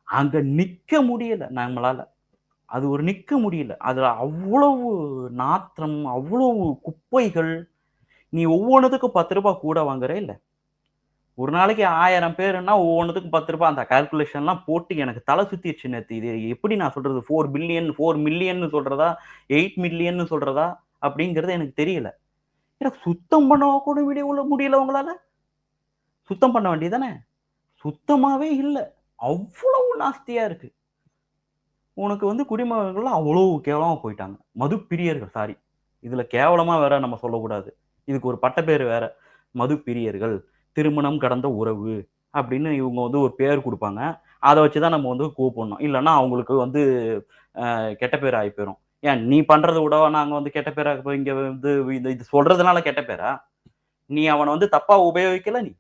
[SPEAKER 1] அங்க நிக்க முடியல நம்மளால. அது ஒரு நிக்க முடியல. அதுல அவ்வளவு நாற்றம், அவ்வளவு குப்பைகள். நீ ஒவ்வொன்னுத்துக்கும் ரூ. 10 கூட வாங்குற இல்ல. ஒரு நாளைக்கு 1000 பேருன்னா ஒவ்வொன்னுத்துக்கும் ரூ. 10 அந்த கால்குலேஷன்லாம் போட்டு எனக்கு தல சுத்திருச்சு நேத்து. இது எப்படி நான் சொல்றது? 4 பில்லியன், 4 மில்லியன்னு சொல்றதா? 8 மில்லியன்னு சொல்றதா? அப்படிங்கிறது எனக்கு தெரியல. எனக்கு சுத்தம் பண்ண கூட முடியல உங்களால? சுத்தம் பண்ண வேண்டியது தானே? சுத்தமாவே இல்ல. அவ்வளவு நாஸ்தியா இருக்கு. உனக்கு வந்து குடிமகன்கள் அவ்வளவு கேவலமா போயிட்டாங்க. மது பிரியர்கள் சாரி. இதுல கேவலமா வேற நம்ம சொல்லக்கூடாது. இதுக்கு ஒரு பட்டப்பேரு வேற. மது பிரியர்கள், திருமணம் கடந்த உறவு அப்படின்னு இவங்க வந்து ஒரு பேர் குடுப்பாங்க. அத வச்சு தான் நம்ம வந்து கூப்பிடணும். இல்லன்னா அவங்களுக்கு வந்து கெட்ட பேர் ஆயி போயிரும். ஏன் நீ பண்றத விடவா நாங்க வந்து கெட்ட பேரா இங்க வந்து இது இது சொல்றதுனால கெட்ட பேரா? நீ அவன வந்து தப்பா உபயோகிக்கல நீ.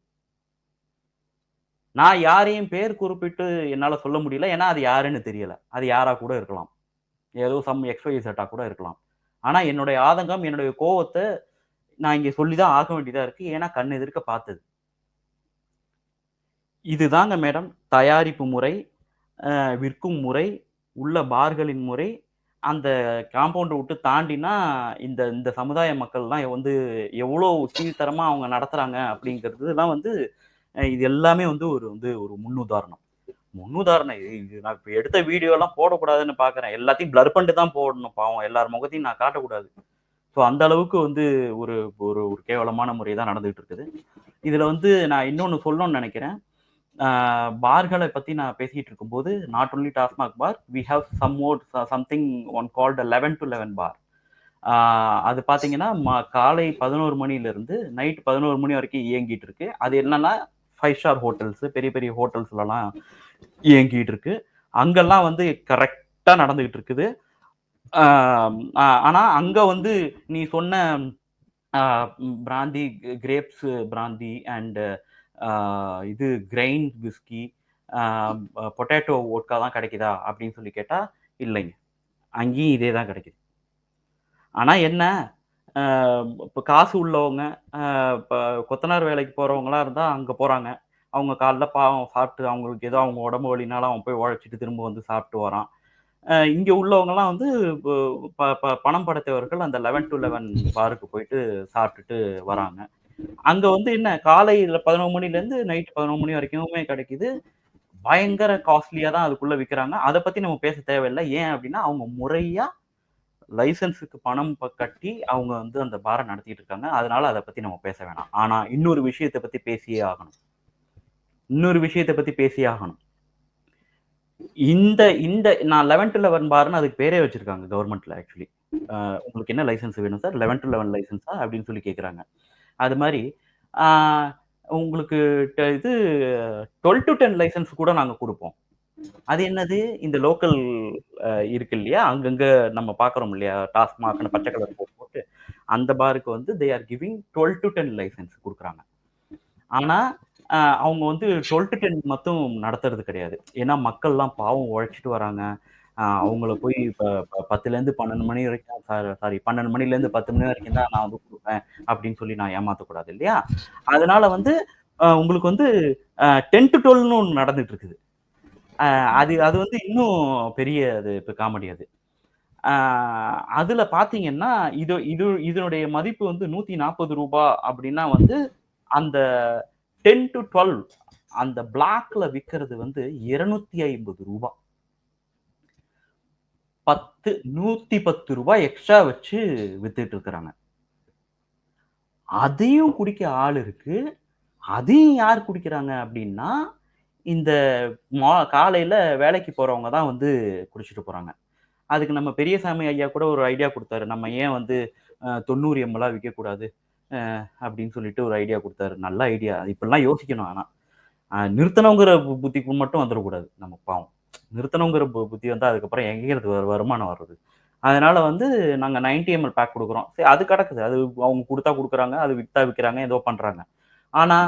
[SPEAKER 1] நான் யாரையும் பேர் குறிப்பிட்டு என்னால சொல்ல முடியல. ஏன்னா அது யாருன்னு தெரியல. அது யாரா கூட இருக்கலாம். ஏதோ சம் எக்ஸ், ஒய், இசட்டா கூட இருக்கலாம். ஆனா என்னுடைய ஆதங்கம், என்னுடைய கோவத்த நான் இங்க சொல்லி தான் ஆக வேண்டியதா இருக்கு. ஏன்னா கண் எதிர்க்க பார்த்தது. இதுதாங்க மேடம் தயாரிப்பு முறை, விற்கும் முறை, உள்ள பார்களின் முறை, அந்த காம்பவுண்ட விட்டு தாண்டினா, இந்த இந்த சமுதாய மக்கள்லாம் வந்து எவ்வளோ கீழ்த்தரமா அவங்க நடத்துறாங்க அப்படிங்கிறதுலாம் வந்து, இது எல்லாமே வந்து ஒரு முன்னுதாரணம். முன்னுதாரணம் இது நான் இப்ப எடுத்த வீடியோலாம் போடக்கூடாதுன்னு பார்க்குறேன். எல்லாத்தையும் பிளர் பண்ணிட்டு தான் போடணும் பாவம். எல்லார் முகத்தையும் நான் காட்டக்கூடாது. ஸோ அந்த அளவுக்கு வந்து ஒரு ஒரு ஒரு கேவலமான முறை தான் நடந்துகிட்டு இருக்குது. இதுல வந்து நான் இன்னொன்னு சொல்லணும்னு நெனைக்கிறேன். பார்கள பத்தி நான் பேசிட்டு இருக்கும்போது, not only TASMAC bar, we have some more something one called 11 to 11 bar. ஆ அது பார்த்தீங்கன்னா, காலை 11 மணியிலிருந்து நைட் 11 மணி வரைக்கும் இயங்கிட்டு இருக்கு. அது என்னன்னா, 5 ஸ்டார் ஹோட்டல்ஸ், பெரிய பெரிய ஹோட்டல்ஸ்லலாம் இயங்கிட்டு இருக்கு. அங்கெல்லாம் வந்து கரெக்ட்டா நடந்துகிட்டு இருக்குது. ஆ ஆனா, அங்க வந்து நீ சொன்ன ஆ பிராந்தி, கிரேப்ஸ் பிராந்தி அண்ட் ஆ இது கிரெயின் விஸ்கி, ஆ பொட்டேட்டோ வோட்கா தான் கிடைக்குதா? அப்படின்னு சொல்லி கேட்டா, இல்லைங்க. அங்கேயும் இதே தான் கிடைக்குது. ஆனா என்ன, அ இப்ப காசு உள்ளவங்க, இப்ப கொத்தனார் வேலைக்கு போறவங்களா இருந்தா அங்க போறாங்க. அவங்க காலைல பாவம் சாப்பிட்டு அவங்களுக்கு ஏதோ அவங்க உடம்பு வலினால அவன் போய் உழைச்சிட்டு திரும்ப வந்து சாப்பிட்டு வரான். இங்க உள்ளவங்கலாம் வந்து ப ப ப பணம் படைத்தவர்கள் அந்த 11 to 11 பாருக்கு போயிட்டு சாப்பிட்டுட்டு வராங்க. அங்க வந்து என்ன காலையில 11 மணிலேருந்து நைட் 11 மணி வரைக்குமே கிடைக்குது. பயங்கர காஸ்ட்லியா தான் அதுக்குள்ள விக்கிறாங்க. அத பத்தி நம்ம பேச தேவையில்ல. ஏன் அப்டின்னா, அவங்க முறையா லைசென்ஸுக்கு பணம் கட்டி அவங்க வந்து அந்த பார நடத்திட்டு இருக்காங்க. அதனால அத பத்தி நம்ம பேச வேணாம். ஆனா இன்னொரு விஷயத்த பத்தி பேசியே ஆகணும். இன்னொரு விஷயத்த பத்தி பேசியே ஆகணும். இந்த இந்த நான் 11 to 11 பார்ன்னு அதுக்கு பேரே வச்சிருக்காங்க கவர்மெண்ட்ல ஆக்சுவலி. உங்களுக்கு என்ன லைசென்ஸ் வேணும் சார்? 11 to 11 லைசென்ஸா? அப்டின்னு சொல்லி கேட்குறாங்க. அது மாரி, ஆ உங்களுக்கு இது 12 to 10 லைசென்ஸ் கூட நாங்க குடுப்போம். அது என்னது? இந்த லோக்கல் இருக்கு இல்லையா? அங்கங்க நம்ம பார்க்குறோம் இல்லையா? டாஸ்மாக்ன்னு பச்சை கலர் போர்டு போட்டு, அந்த பாருக்கு வந்து they are giving 12 to 10 license குடுக்குறாங்க. ஆனா, அவங்க வந்து 12 to 10 மட்டும் நடத்துறது கிடையாது. ஏன்னா மக்கள்லாம் பாவம் உழைச்சுட்டு வராங்க. அவங்கள போய் இப்ப 10லேருந்து 12 மணி வரைக்கும் சாரி 12 மணிலேருந்து 10 மணி வரைக்கும் தான் நான் வந்து குடுப்பேன் அப்படின்னு சொல்லி நான் ஏமாத்தக்கூடாது இல்லையா? அதனால வந்து உங்களுக்கு வந்து 10 to 12ன்னு ஒண்ணு நடந்துட்டு இருக்குது. அ அது அது வந்து இன்னும் பெரிய அது இப்ப காமெடி அது. ஆ அதுல பார்த்தீங்கன்னா, இது இது இதனுடைய மதிப்பு வந்து ரூ. 140 அப்டின்னா வந்து, அந்த 10 to 12 அந்த பிளாக்ல விக்கிறது வந்து ரூ. 250 10 ரூ. 110 எக்ஸ்ட்ரா வச்சு வித்துட்டு இருக்கிறாங்க. அதையும் குடிக்க ஆள் இருக்கு. அதையும் யார் குடிக்கிறாங்க அப்டின்னா, இந்த காலையில வேலைக்கு போறவங்க தான் வந்து குடிச்சிட்டு போறாங்க. அதுக்கு நம்ம பெரியசாமி ஐயா கூட ஒரு ஐடியா குடுத்தாரு. நம்ம ஏன் வந்து 90 எம்எல்லா விக்கக்கூடாது? அப்படின்னு சொல்லிட்டு ஒரு ஐடியா குடுத்தாரு. நல்ல ஐடியா. இப்படிலாம் யோசிக்கணும் ஆனா. நிறுத்தணுங்கிற புத்திக்கு மட்டும் வந்துரக்கூடாது. நம்ம பாவம். நிறுத்தணுங்கிற புத்தி வந்தா அதுக்கப்புறம் எங்கேருந்து வருமானம் வர்றது? அதனால வந்து நாங்க 90 எம்எல் பேக் குடுக்குறோம். சரி அது கடக்குது. அது அவங்க குடுத்தா குடுக்குறாங்க. அது வித்தா விக்கிறாங்க. ஏதோ பண்றாங்க. ஆனா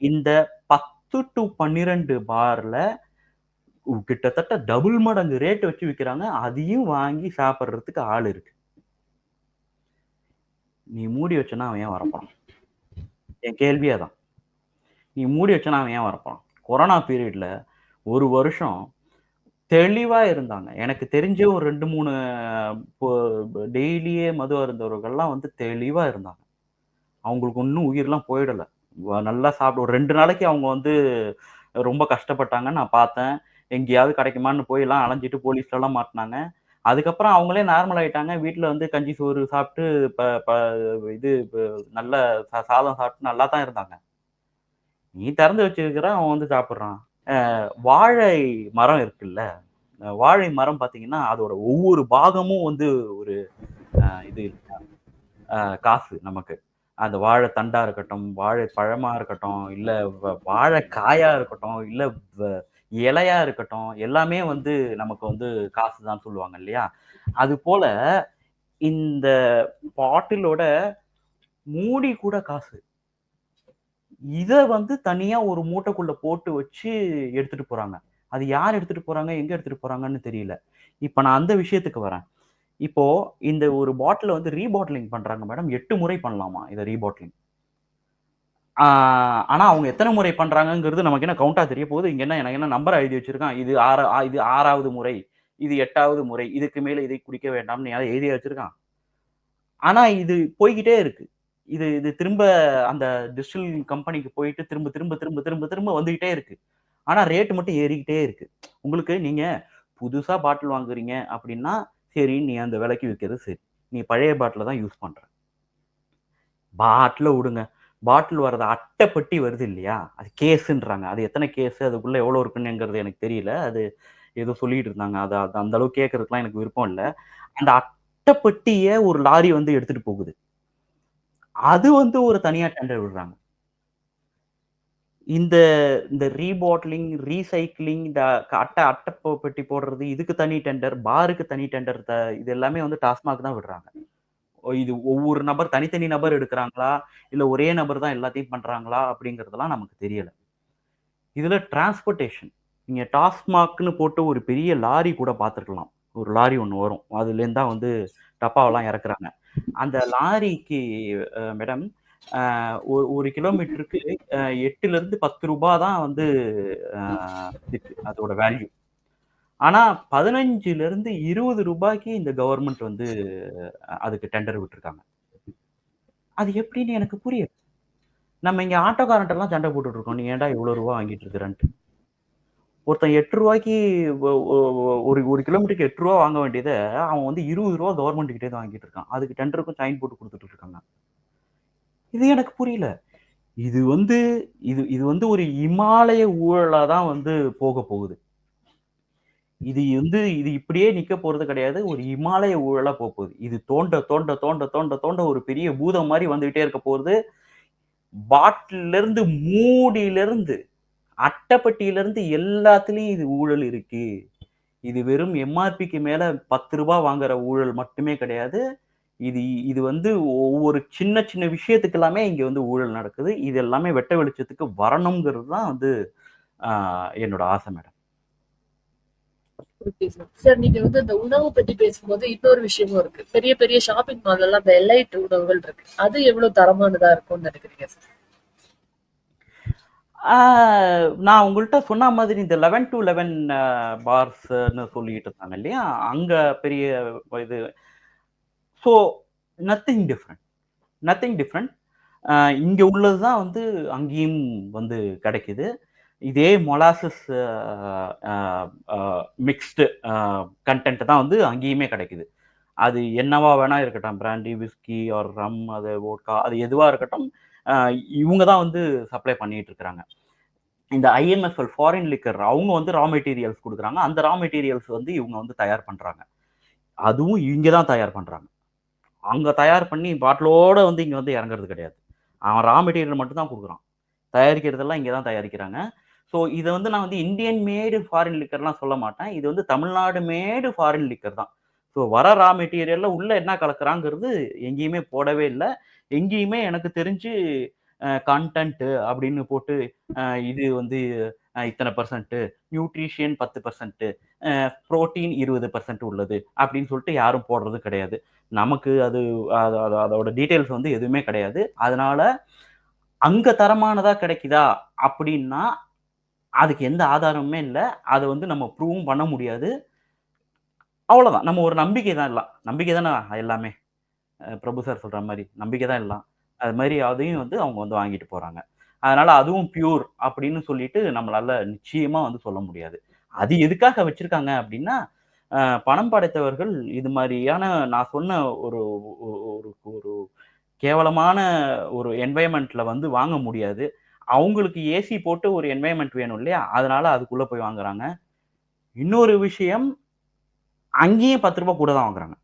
[SPEAKER 1] இந்த 10 டூ 12 பார்ல கிட்டத்தட்ட டபுள் மடங்கு ரேட் வச்சு விக்கிறாங்க. அதையும் வாங்கி சாப்பிடுறதுக்கு ஆள் இருக்கு. நீ மூடி வச்சன்னா அவன் ஏன் வரப்போறான்? என் கேள்வியே அதான். நீ மூடி வச்சன்னா அவன் ஏன் வரப்போறான்? கொரோனா பீரியட்ல 1 வருஷம் தெளிவா இருந்தாங்க. எனக்கு தெரிஞ்சே ஒரு 2, 3 பொ டெய்லியே மது அருந்துவர்கள்லாம் வந்து தெளிவா இருந்தாங்க. அவங்களுக்கு ஒண்ணும் உயிர்லாம் போயிடல. நல்லா சாப்பிட்டு ஒரு 2 நாளைக்கு அவங்க வந்து ரொம்ப கஷ்டப்பட்டாங்கன்னு நான் பார்த்தேன். எங்கேயாவது கிடைக்குமான்னு போய்லாம் அலைஞ்சுட்டு போலீஸ்லலாம் மாட்டுனாங்க. அதுக்கப்புறம் அவங்களே நார்மல் ஆயிட்டாங்க. வீட்ல வந்து கஞ்சி சோறு சாப்பிட்டு ப ப இது நல்ல சாதம் சாப்பிட்டு நல்லா தான் இருந்தாங்க. நீ திறந்து வச்சிருக்கிற, அவன் வந்து சாப்பிடுறான். வாழை மரம் இருக்குல்ல, வாழை மரம் பார்த்தீங்கன்னா, அதோட ஒவ்வொரு பாகமும் வந்து ஒரு இது காசு நமக்கு. அந்த வாழைத்தண்டா இருக்கட்டும், வாழைப்பழமா இருக்கட்டும், இல்ல வாழைக்காயா இருக்கட்டும், இல்ல வ இலையா இருக்கட்டும், எல்லாமே வந்து நமக்கு வந்து காசு தான் சொல்லுவாங்க இல்லையா? அதுபோல இந்த பாட்டிலோட மூடி கூட காசு. இத வந்து தனியா ஒரு மூட்டைக்குள்ள போட்டு வச்சு எடுத்துட்டு போறாங்க. அது யார் எடுத்துட்டு போறாங்க? எங்க எடுத்துட்டு போறாங்கன்னு தெரியல. இப்ப நான் அந்த விஷயத்துக்கு வரேன். இப்போ இந்த ஒரு பாட்டில வந்து ரீபாட்டிலிங் பண்றாங்க மேடம். 8 முறை பண்ணலாமா இத ரீபாட்டிலிங். ஆனா அவங்க எத்தனை முறை பண்றாங்கங்கிறது நமக்கு என்ன கவுண்டா தெரிய போகுது. இங்க என்ன எனக்கு என்ன நம்பர் எழுதி வச்சிருக்கான். இது 6வது முறை, இது 8வது முறை, இதுக்கு மேல இதை குடிக்க வேண்டாம்னு யாராவது எழுதியா வச்சிருக்கான்? ஆனா இது போய்க்கிட்டே இருக்கு. இது இது திரும்ப அந்த டிஸ்டில் கம்பெனிக்கு போயிட்டு திரும்ப திரும்ப திரும்ப திரும்ப திரும்ப வந்துகிட்டே இருக்கு. ஆனா ரேட் மட்டும் ஏறிக்கிட்டே இருக்கு. உங்களுக்கு நீங்க புதுசா பாட்டில் வாங்குறீங்க அப்படின்னா, சரி நீ அந்த விலைக்கு விக்கிறது சரி. நீ பழைய பாட்டில தான் யூஸ் பண்ற. பாட்டில விடுங்க. பாட்டில் வர்றது அட்டை பெட்டி வருது இல்லையா? அது கேஸ்ன்றாங்க. அது எத்தனை கேஸ் அதுக்குள்ள எவ்வளோ இருக்குன்னுங்கிறது எனக்கு தெரியல. அது ஏதோ சொல்லிட்டு இருந்தாங்க. அத அத அந்த அளவுக்கு கேட்கறதுக்குலாம் எனக்கு விருப்பம் இல்ல. அந்த அட்டை பெட்டிய ஒரு லாரி வந்து எடுத்துட்டு போகுது. அது வந்து ஒரு தனியா டெண்டர் விடுறாங்க. இந்த இந்த ரீபாட்டிலிங், ரீசைக்கிளிங், இந்த அட்டை அட்டை பெட்டி போடுறது, இதுக்கு தனி டெண்டர், பாருக்கு தனி டெண்டர் இது எல்லாமே வந்து டாஸ்மாக் தான் விடுறாங்க. இது ஒவ்வொரு நபர் தனித்தனி நபர் எடுக்குறாங்களா? இல்ல ஒரே நபர் தான் எல்லாத்தையும் பண்றாங்களா? அப்படிங்கிறதெல்லாம் நமக்கு தெரியல. இதுல டிரான்ஸ்போர்டேஷன். நீங்க டாஸ்மாக்ன்னு போட்டு ஒரு பெரிய லாரி கூட பார்த்துருக்கலாம். ஒரு லாரி ஒண்ணு வரும். அதுலேருந்து தான் வந்து டப்பாவெல்லாம் இறக்குறாங்க. அந்த லாரிக்கு மேடம் ஒரு கிலோமீட்டருக்கு ரூ. 8லிருந்து ரூ. 10 தான் வந்து அ இதுக்கு அதோட வேல்யூ. ஆனா ரூ. 15லிருந்து ரூ. 20க்கு இந்த கவர்ன்மெண்ட் வந்து அதுக்கு டெண்டர் விட்டுருக்காங்க. அது எப்படின்னு எனக்கு புரியல. நம்ம இங்க ஆட்டோக்காரன்ட்டலாம் சண்டை போட்டுட்டு இருக்கோம். நீ ஏன்டா இவ்வளோ ரூவா வாங்கிட்டு இருக்கிறன்ட்டு. ஒருத்தன் ரூ. 8க்கு ஒ ஒ ஒரு ஒரு கிலோமீட்டருக்கு ரூ. 8 வாங்க வேண்டியத, அவன் வந்து ரூ. 20 கவர்ன்மெண்ட் கிட்டேருந்து வாங்கிட்டு இருக்கான். அதுக்கு டெண்டருக்கும் சைன் போட்டு குடுத்துட்டு இருக்காங்க. இது எனக்கு புரியல. இது வந்து இது இது வந்து ஒரு இமாலய ஊழலா தான் வந்து போகுது. இது இப்படியே நிக்க போறது கிடையாது. ஒரு இமாலய ஊழலா போப்போது. இது தோண்ட தோண்ட தோண்ட தோண்ட தோண்ட ஒரு பெரிய பூதம் மாரி வந்துகிட்டே இருக்க போது. பாட்டில்ல இருந்து, மூடியில இருந்து, அட்டைப்பெட்டியில இருந்து எல்லாத்துலயும் இது ஊழல் இருக்கு. இது வெறும் எம்.ஆர்.பிக்கு மேல ரூ. 10 வாங்குற ஊழல் மட்டுமே கிடையாது. இது இது வந்து ஒவ்வொரு சின்ன சின்ன விஷயத்துக்கு எல்லாமே இங்க வந்து ஊழல் நடக்குது. இது எல்லாமே வெட்ட வெளிச்சத்துக்கு வரணும்ங்கிறது தான் வந்து ஆ என்னோட ஆசை மேடம்.
[SPEAKER 2] Okay sir. சார் நீங்க வந்து இந்த உணவு பத்தி பேசும்போது இன்னொரு விஷயமும் இருக்கு. பெரிய பெரிய ஷாப்பிங் மால் எல்லாம் இந்த எலைட் உணவுகள் இருக்கு. அது எவ்வளவு தரமானதா இருக்கும்னு நினைக்கிறீங்க சார்?
[SPEAKER 1] ஆ நான் உங்கள்ட்ட சொன்ன மாதிரி இந்த 11 டூ 11 பார்ஸ்ன்னு சொல்லிட்டு இருந்தாங்க இல்லையா? அங்க பெரிய இது so nothing different nothing different. அ இங்க உள்ளது தான் வந்து அங்கேயும் வந்து கிடைக்குது. இதே மொலாசஸ் அ அ மிக்ஸ்டு கன்டென்ட் தான் வந்து அங்கேயுமே கிடைக்குது. அது என்னவா வேணா இருக்கட்டும். பிராண்டி, விஸ்கி ஆர் ரம், அது வோட்கா அது எதுவா இருக்கட்டும். அ இவுங்க தான் வந்து சப்ளை பண்ணிட்டு இருக்கிறாங்க. இந்த ஐஎம்எஃப்எல் ஃபாரின் லிக்கர் அவங்க வந்து ரா மெட்டீரியல்ஸ் குடுக்குறாங்க. அந்த ரா மெட்டீரியல்ஸ் வந்து இவுங்க வந்து தயார் பண்றாங்க. அதுவும் இங்க தான் தயார் பண்றாங்க. அங்க தயார் பண்ணி பாட்டிலோட வந்து இங்க வந்து இறங்குறது கிடையாது. அவன் ரா மெட்டீரியல் மட்டும் தான் குடுக்குறான். தயாரிக்கிறதெல்லாம் இங்க தான் தயாரிக்கிறாங்க. ஸோ இத வந்து நான் வந்து இந்தியன் மேடு ஃபாரின் லிக்கர்லாம் சொல்ல மாட்டேன். இது வந்து தமிழ்நாடு மேடு ஃபாரின் லிக்கர் தான். ஸோ வர ரா மெட்டீரியல்ல உள்ள என்ன கலக்குறாங்கிறது எங்கேயுமே போடவே இல்ல. எங்கேயுமே எனக்கு தெரிஞ்சு கன்டென்ட் அப்படின்னு போட்டு இது வந்து இத்தன பெர்சென்ட், நியூட்ரிஷியன் 10%, புரோட்டீன் 20% உள்ளது அப்படின்னு சொல்லிட்டு யாரும் போடுறது கிடையாது. நமக்கு அது அதோட டீட்டெயில்ஸ் வந்து எதுவுமே கிடையாது. அதனால அங்க தரமானதா கிடைக்குதா அப்படின்னா, அதுக்கு எந்த ஆதாரமுமே இல்ல. அத வந்து நம்ம ப்ரூவும் பண்ண முடியாது. அவ்வளோதான். நம்ம ஒரு நம்பிக்கை தான் எல்லாம். நம்பிக்கை தானே எல்லாமே. பிரபு சார் சொல்ற மாரி. நம்பிக்கை தான் எல்லாம். அது மாரி அதையும் வந்து அவங்க வந்து வாங்கிட்டு போறாங்க. அதனால அதுவும் பியூர் அப்படின்னு சொல்லிட்டு நம்மளால நிச்சயமா வந்து சொல்ல முடியாது. அது எதுக்காக வச்சிருக்காங்க அப்படின்னா, அ பணம் படைத்தவர்கள் இது மாரியான நான் சொன்ன ஒரு ஒரு ஒரு கேவலமான ஒரு என்வைரன்மென்ட்ல வந்து வாங்க முடியாது. அவங்களுக்கு ஏசி போட்டு ஒரு என்வைரன்மென்ட் வேணும் இல்லையா? அதனால அதுக்குள்ள போய் வாங்குறாங்க. இன்னொரு விஷயம், அங்கேயும் ரூ. 10 கூட தான் வாங்குறாங்க.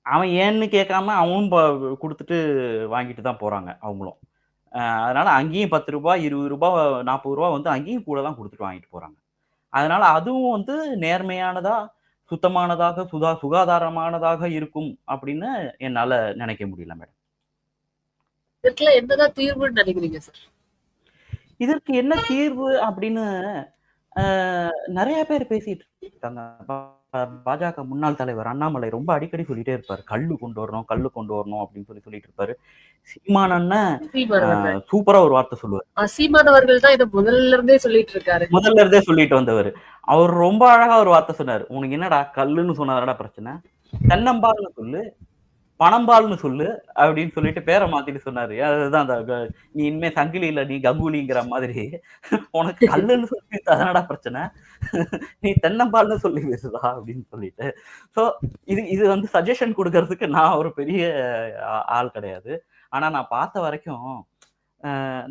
[SPEAKER 1] அவன் ஏன்னு கேட்காம அவனும் குடுத்துட்டு வாங்கிட்டு தான் போறாங்க அவங்களும். அதனால அங்கேயும் ரூ. 10 ரூ. 20 ரூ. 40 வந்து அங்கேயும் கூட தான் குடுத்துட்டு வாங்கிட்டு போறாங்க. அதனால அதுவும் வந்து நேர்மையானதா, சுத்தமானதாக, சுகாதாரமானதாக இருக்கும் அப்படின்னு என்னால நினைக்க முடியல மேடம்.
[SPEAKER 2] இதுக்கெல்லாம் என்னதான் தீர்வுன்னு நினைக்கிறீங்க சார்?
[SPEAKER 1] இதற்கு என்ன தீர்வு அப்படின்னு அ நெறைய பேர் பேசிட்டு இருக்காங்க. பாஜக முன்னாள் தலைவர் அண்ணாமலை ரொம்ப அடிக்கடி சொல்லிட்டே இருப்பாரு. கல்லு கொண்டு வரணும், கல்லு கொண்டு வரணும் அப்படின்னு சொல்லிட்டு இருப்பாரு. சீமான் அண்ணன்
[SPEAKER 2] சீமான் அவர்கள்.
[SPEAKER 1] சூப்பரா ஒரு வார்த்தை சொல்லுவாரு.
[SPEAKER 2] சீமான் அவர்கள் தான் இதை முதல்ல இருந்தே சொல்லிட்டு இருக்காரு.
[SPEAKER 1] முதல்ல இருந்தே சொல்லிட்டு வந்தவரு. அவர் ரொம்ப அழகா ஒரு வார்த்தை சொன்னாரு. உனக்கு என்னடா கல்லுன்னு சொன்னாடா பிரச்சனை? தென்னம்பால்னு சொல்லு, பணம்பால்னு சொல்லு அப்படின்னு சொல்லிட்டு பேரை மாத்திட்டு சொன்னாரு. அதுதான் அந்த நீ இனிமே சங்கிலி இல்ல, நீ கங்குலிங்கிற மாதிரி உனக்கு கல்லுன்னு சொல்லி அதனடா பிரச்சனை? நீ தென்னம்பால்னு சொல்லி பேசுதா அப்படின்னு சொல்லிட்டு. ஸோ இது வந்து சஜஷன் கொடுக்கறதுக்கு நான் ஒரு பெரிய ஆள் கிடையாது. ஆனா நான் பார்த்த வரைக்கும்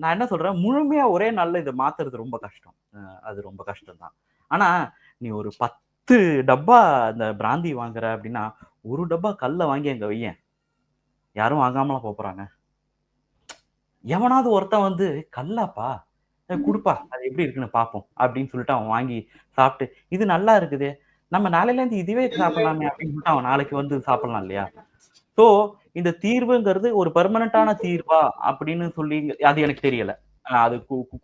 [SPEAKER 1] நான் என்ன சொல்றேன், முழுமையா ஒரே நாள்ல இதை மாத்துறது ரொம்ப கஷ்டம். அது ரொம்ப கஷ்டம் தான். ஆனா நீ ஒரு 10 டப்பா இந்த பிராந்தி வாங்குற அப்படின்னா, ஒரு டப்பா கல்ல வாங்கி அங்க வையேன். யாரும் வாங்காமலா போறாங்க? எவனாவது ஒருத்தன் வந்து கல்லாப்பா குடுப்பா, அது எப்படி இருக்குன்னு பார்ப்போம் அப்படின்னு சொல்லிட்டு அவன் வாங்கி சாப்பிட்டு, இது நல்லா இருக்குதே, நம்ம நாளையில இருந்து இதுவே சாப்பிடலாமே அப்படின்னு சொல்லிட்டு அவன் நாளைக்கு வந்து சாப்பிடலாம் இல்லையா? ஸோ இந்த தீர்வுங்கிறது ஒரு பெர்மனன்ட்டான தீர்வா அப்படின்னு சொல்லி அது எனக்கு தெரியல. அது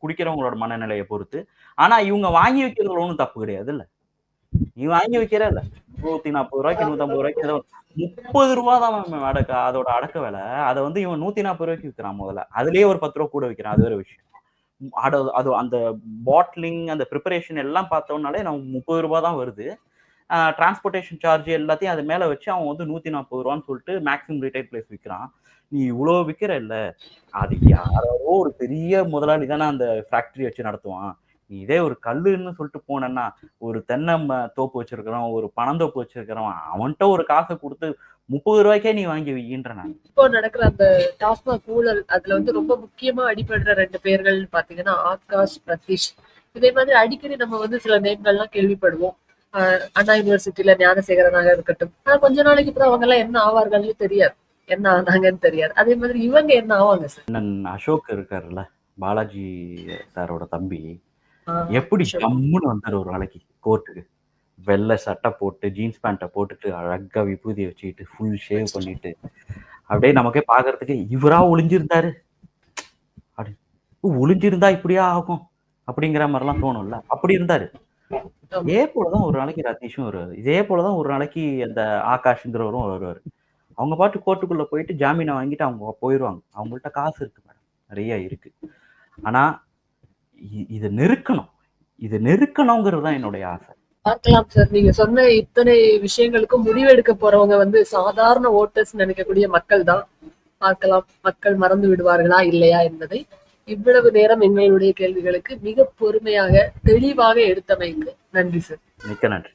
[SPEAKER 1] குடிக்கிறவங்களோட மனநிலைய பொறுத்து. ஆனா இவங்க வாங்கி வைக்கிறதுல ஒண்ணும் தப்பு கிடையாதுல்ல. நீ வாங்கி வைக்கிறல்ல. ரூ. 140 ரூ. 150 ஏதோ ரூ. 30 தான் அதோட அடக்க விலை. அத வந்து இவன் ரூ. 140 விக்கிறான் முதல்ல. அதிலேயே ஒரு ரூ. 10 கூட விக்கிறான். அது வேற விஷயம். அது அந்த பாட்லிங், அந்த பிரிப்பரேஷன் எல்லாம் பார்த்தோம்னாலே நமக்கு ரூ. 30 தான் வருது. டிரான்ஸ்போர்ட்டேஷன் சார்ஜ் எல்லாத்தையும் அது மேல வச்சு அவன் வந்து ரூ. 140 சொல்லிட்டு மேக்ஸிமம் ரிட்டெயில் பிரைஸ் விக்கிறான். நீ இவ்ளோ விக்கிற இல்ல, அது யாரோ ஒரு பெரிய முதலாளி தானே அந்த ஃபேக்டரி வச்சு நடத்துவான். நீ இதே ஒரு கல்லுன்னு சொல்லிட்டு போனேன்னா, ஒரு தென்னை தோப்பு வச்சிருக்கிறவன், ஒரு பனந்தோப்பு வச்சிருக்கிறவன், அவன்ட்ட ஒரு காசை கொடுத்து ரூ. 30 நீ வாங்கி வையின்ற நான்.
[SPEAKER 2] இப்போ நடக்கிற அந்த டாஸ்மாக் ஊழல் அதுல வந்து ரொம்ப முக்கியமா அடிபடுற 2 பேர்கள் பாத்தீங்கன்னா ஆகாஷ், பிரதீஷ். இதே மாதிரி அடிக்கடி நம்ம வந்து சில நேம்கள்லாம் கேள்விப்படுவோம். அண்ணா யூனிவர்சிட்டியில ஞானசேகரனாக இருக்கட்டும். ஆனா கொஞ்ச நாளைக்கு அப்புறம் அவங்க எல்லாம் என்ன ஆவார்கள்னு தெரியாது. என்ன ஆனாங்கன்னு தெரியாது. அதே மாதிரி இவங்க என்ன ஆவாங்க சார்?
[SPEAKER 1] அண்ணன் அசோக் இருக்காருல்ல, பாலாஜி சாரோட தம்பி, எப்படி ஜம்முன்னு வந்தாரு ஒரு நாளைக்கு கோர்ட்டுக்கு. வெள்ளை சட்டை போட்டு, ஜீன்ஸ் பேண்ட்டை போட்டுட்டு, அழகா விபூதி வச்சுக்கிட்டு, ஃபுல் ஷேவ் பண்ணிட்டு, அப்படியே நமக்கே பார்க்கறதுக்கு இவரா ஒளிஞ்சிருந்தாரு. அப்படி ஒளிஞ்சிருந்தா இப்படியா ஆகும் அப்படிங்கிற மாதிரிலாம் தோணும்ல. அப்படி இருந்தாரு. இதே போலதான் ஒரு நாளைக்கு ரதீஷும் வருவாரு. இதே போலதான் ஒரு நாளைக்கு அந்த ஆகாஷ்ங்கிறவரும் வருவாரு. அவங்க பாட்டு கோர்ட்டுக்குள்ள போயிட்டு ஜாமீனை வாங்கிட்டு அவங்க போயிருவாங்க. அவங்கள்ட்ட காசு இருக்கு மேடம், நிறைய இருக்கு. ஆனா இதை நெருக்கணும், இதை நெருக்கணுங்கிறது தான் என்னுடைய ஆசை.
[SPEAKER 2] பார்க்கலாம் சார். நீங்க சொன்ன இத்தனை விஷயங்களுக்கும் முடிவெடுக்க போறவங்க வந்து சாதாரண ஓட்டர்ஸ் நினைக்கக்கூடிய மக்கள் தான். பார்க்கலாம் மக்கள் மறந்து விடுவார்களா இல்லையா என்பதை. இவ்வளவு நேரம் எங்களுடைய கேள்விகளுக்கு மிக பொறுமையாக தெளிவாக எடுத்தமைக்கு நன்றி சார்.
[SPEAKER 1] மிக்க நன்றி.